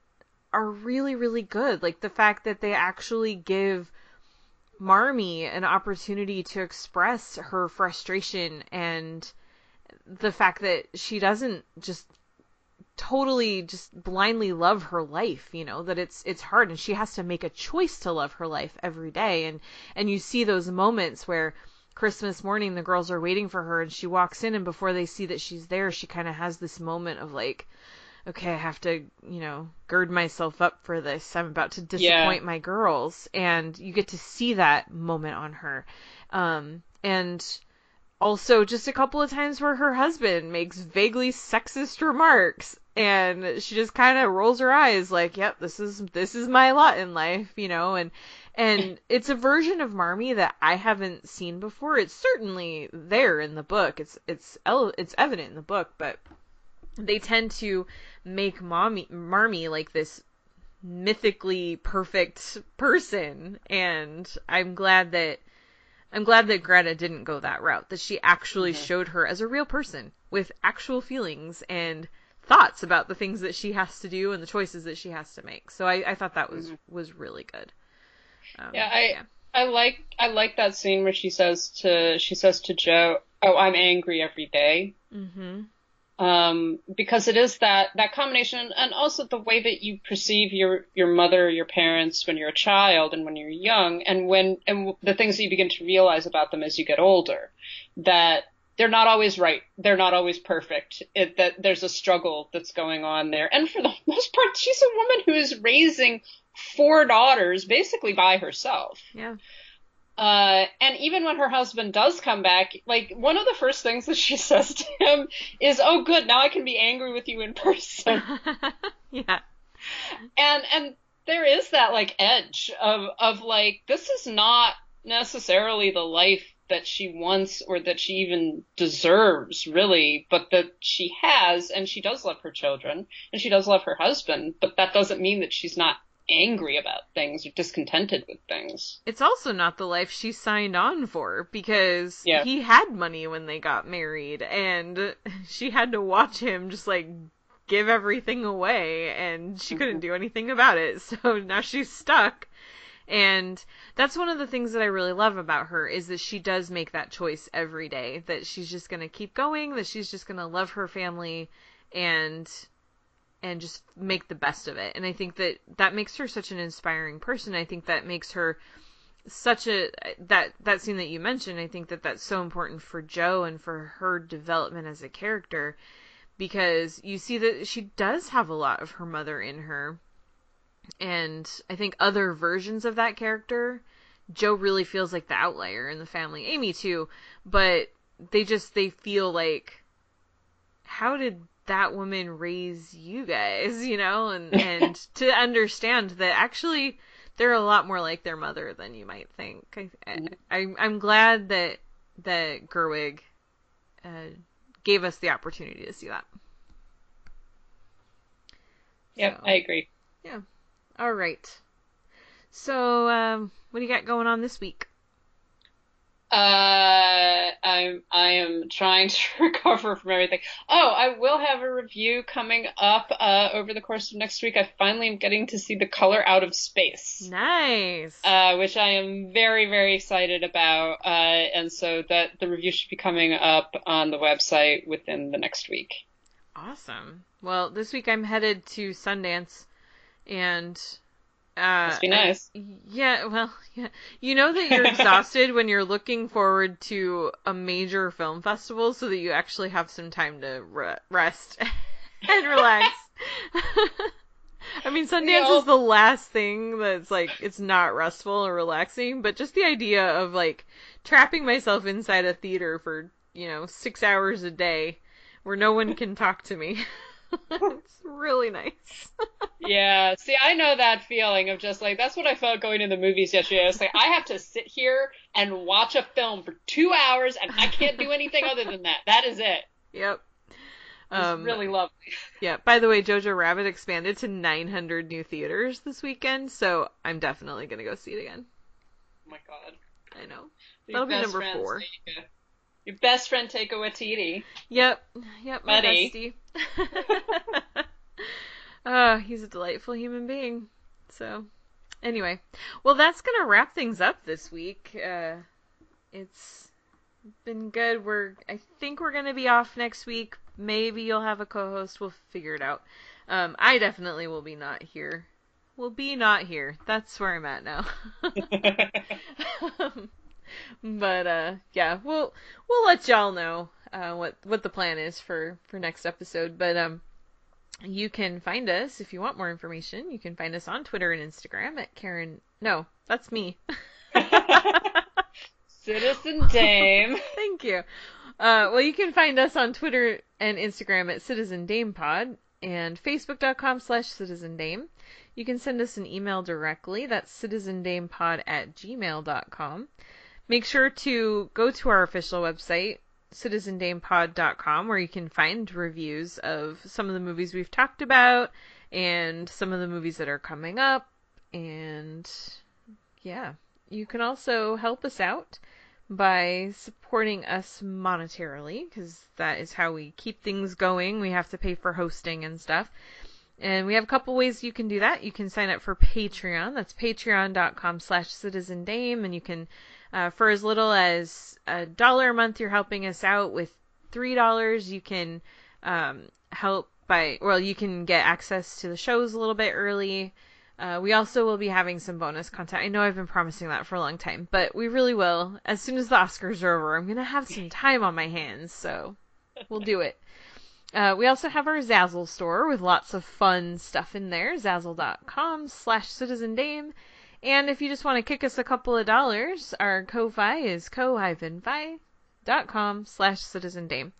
are really, really good. Like the fact that they actually give Marmee an opportunity to express her frustration, and the fact that she doesn't just totally just blindly love her life, that it's hard, and she has to make a choice to love her life every day. And you see those moments where Christmas morning the girls are waiting for her, and she walks in, and before they see that she's there, she kind of has this moment of like, okay, I have to, gird myself up for this. I'm about to disappoint my girls. And you get to see that moment on her. And also just a couple of times where her husband makes vaguely sexist remarks, and she just kind of rolls her eyes like, yep, this is my lot in life, and it's a version of Marmee that I haven't seen before. It's certainly there in the book. It's evident in the book, but they tend to make Marmee like this mythically perfect person, and I'm glad that Greta didn't go that route, that she actually showed her as a real person with actual feelings and thoughts about the things that she has to do and the choices that she has to make. So I thought that was really good. I like that scene where she says to Joe, "Oh, I'm angry every day." Mm-hmm. Because it is that combination, and also the way that you perceive your mother or your parents when you're a child and when you're young, and the things that you begin to realize about them as you get older, that they're not always right, they're not always perfect, that there's a struggle that's going on there. And for the most part, she's a woman who is raising 4 daughters basically by herself. Yeah. And even when her husband does come back, like, one of the first things that she says to him is, "Oh, good, now I can be angry with you in person." Yeah. And there is that, like, edge of like, this is not necessarily the life that she wants or that she even deserves, really, but that she has, and she does love her children, and she does love her husband, but that doesn't mean that she's not angry about things or discontented with things. It's also not the life she signed on for, because he had money when they got married, and she had to watch him just like give everything away, and she couldn't do anything about it. So now she's stuck. And that's one of the things that I really love about her, is that she does make that choice every day, that she's just going to keep going, that she's just going to love her family and just make the best of it. And I think that makes her such an inspiring person. I think that makes her such that scene that you mentioned, I think that's so important for Jo and for her development as a character, because you see that she does have a lot of her mother in her. And I think other versions of that character, Jo really feels like the outlier in the family. Amy too, but they feel like, how did that woman raise you guys, and to understand that actually they're a lot more like their mother than you might think. I'm glad that Gerwig gave us the opportunity to see that. Yep, so, I agree. Yeah. All right. So, what do you got going on this week? I am trying to recover from everything. Oh, I will have a review coming up over the course of next week. I finally am getting to see The Color Out of Space. Nice. Which I am very, very excited about. And so that the review should be coming up on the website within the next week. Awesome. Well, this week I'm headed to Sundance, and must be nice. Yeah, you know that you're exhausted when you're looking forward to a major film festival, so that you actually have some time to rest. and relax. I mean, Sundance is the last thing that's like, it's not restful or relaxing, but just the idea of like trapping myself inside a theater for, 6 hours a day where no one can talk to me. It's really nice. Yeah, see, I know that feeling of just like, that's what I felt going to the movies yesterday. I was like, I have to sit here and watch a film for 2 hours and I can't do anything other than that. That is it. Yep. It's really lovely. Yeah, by the way, Jojo Rabbit expanded to 900 new theaters this weekend, so I'm definitely going to go see it again. Oh my god. I know. That'll be number 4. Your best friend Taika Waititi. Yep, my Buddy. bestie. He's a delightful human being. So, anyway. Well, that's going to wrap things up this week. It's been good. I think we're going to be off next week. Maybe you'll have a co-host. We'll figure it out. I definitely will be not here. That's where I'm at now. But yeah, we'll let y'all know what the plan is for next episode. But you can find us if you want more information. You can find us on Twitter and Instagram at Karen. No, that's me. Citizen Dame. Thank you. Well, you can find us on Twitter and Instagram at Citizen Dame Pod and Facebook.com/Citizen Dame. You can send us an email directly. That's citizendamepod@gmail.com. Make sure to go to our official website, citizendamepod.com, where you can find reviews of some of the movies we've talked about and some of the movies that are coming up. And yeah, you can also help us out by supporting us monetarily, because that is how we keep things going. We have to pay for hosting and stuff. And we have a couple ways you can do that. You can sign up for Patreon. That's patreon.com/citizendame. And you can, for as little as $1 a month, you're helping us out. With $3, you can you can get access to the shows a little bit early. We also will be having some bonus content. I know I've been promising that for a long time, but we really will. As soon as the Oscars are over, I'm going to have some time on my hands, so we'll do it. We also have our Zazzle store with lots of fun stuff in there, zazzle.com/citizendame. And if you just want to kick us a couple of dollars, our Ko-Fi is ko-fi.com/citizendame.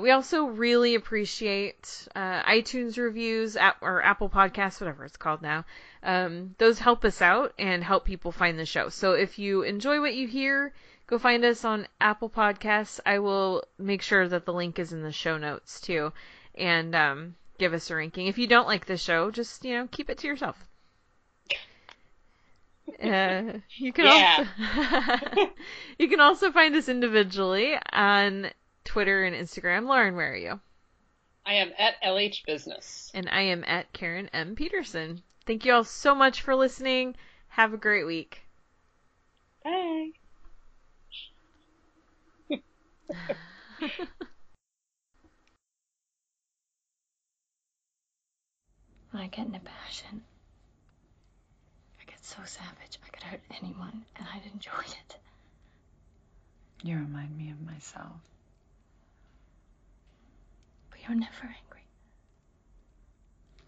We also really appreciate iTunes reviews or Apple Podcasts, whatever it's called now. Those help us out and help people find the show. So if you enjoy what you hear, go find us on Apple Podcasts. I will make sure that the link is in the show notes too, and give us a ranking. If you don't like the show, just keep it to yourself. You can you can also find us individually on Twitter and Instagram. Lauren, where are you? I am at LH Business. And I am at Karen M. Peterson. Thank you all so much for listening. Have a great week. Bye. When I get in a passion, I get so savage I could hurt anyone, and I'd enjoy it. You remind me of myself. But you're never angry.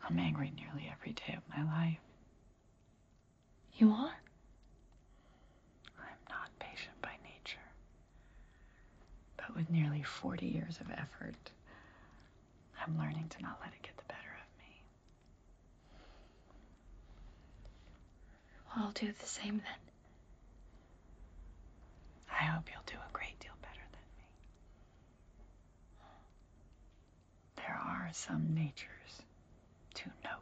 I'm angry nearly every day of my life. You are? I'm not patient by nature. But with nearly 40 years of effort, I'm learning to not let it get the better of me. Well, I'll do the same then. I hope you'll do a great deal better than me. There are some natures too noble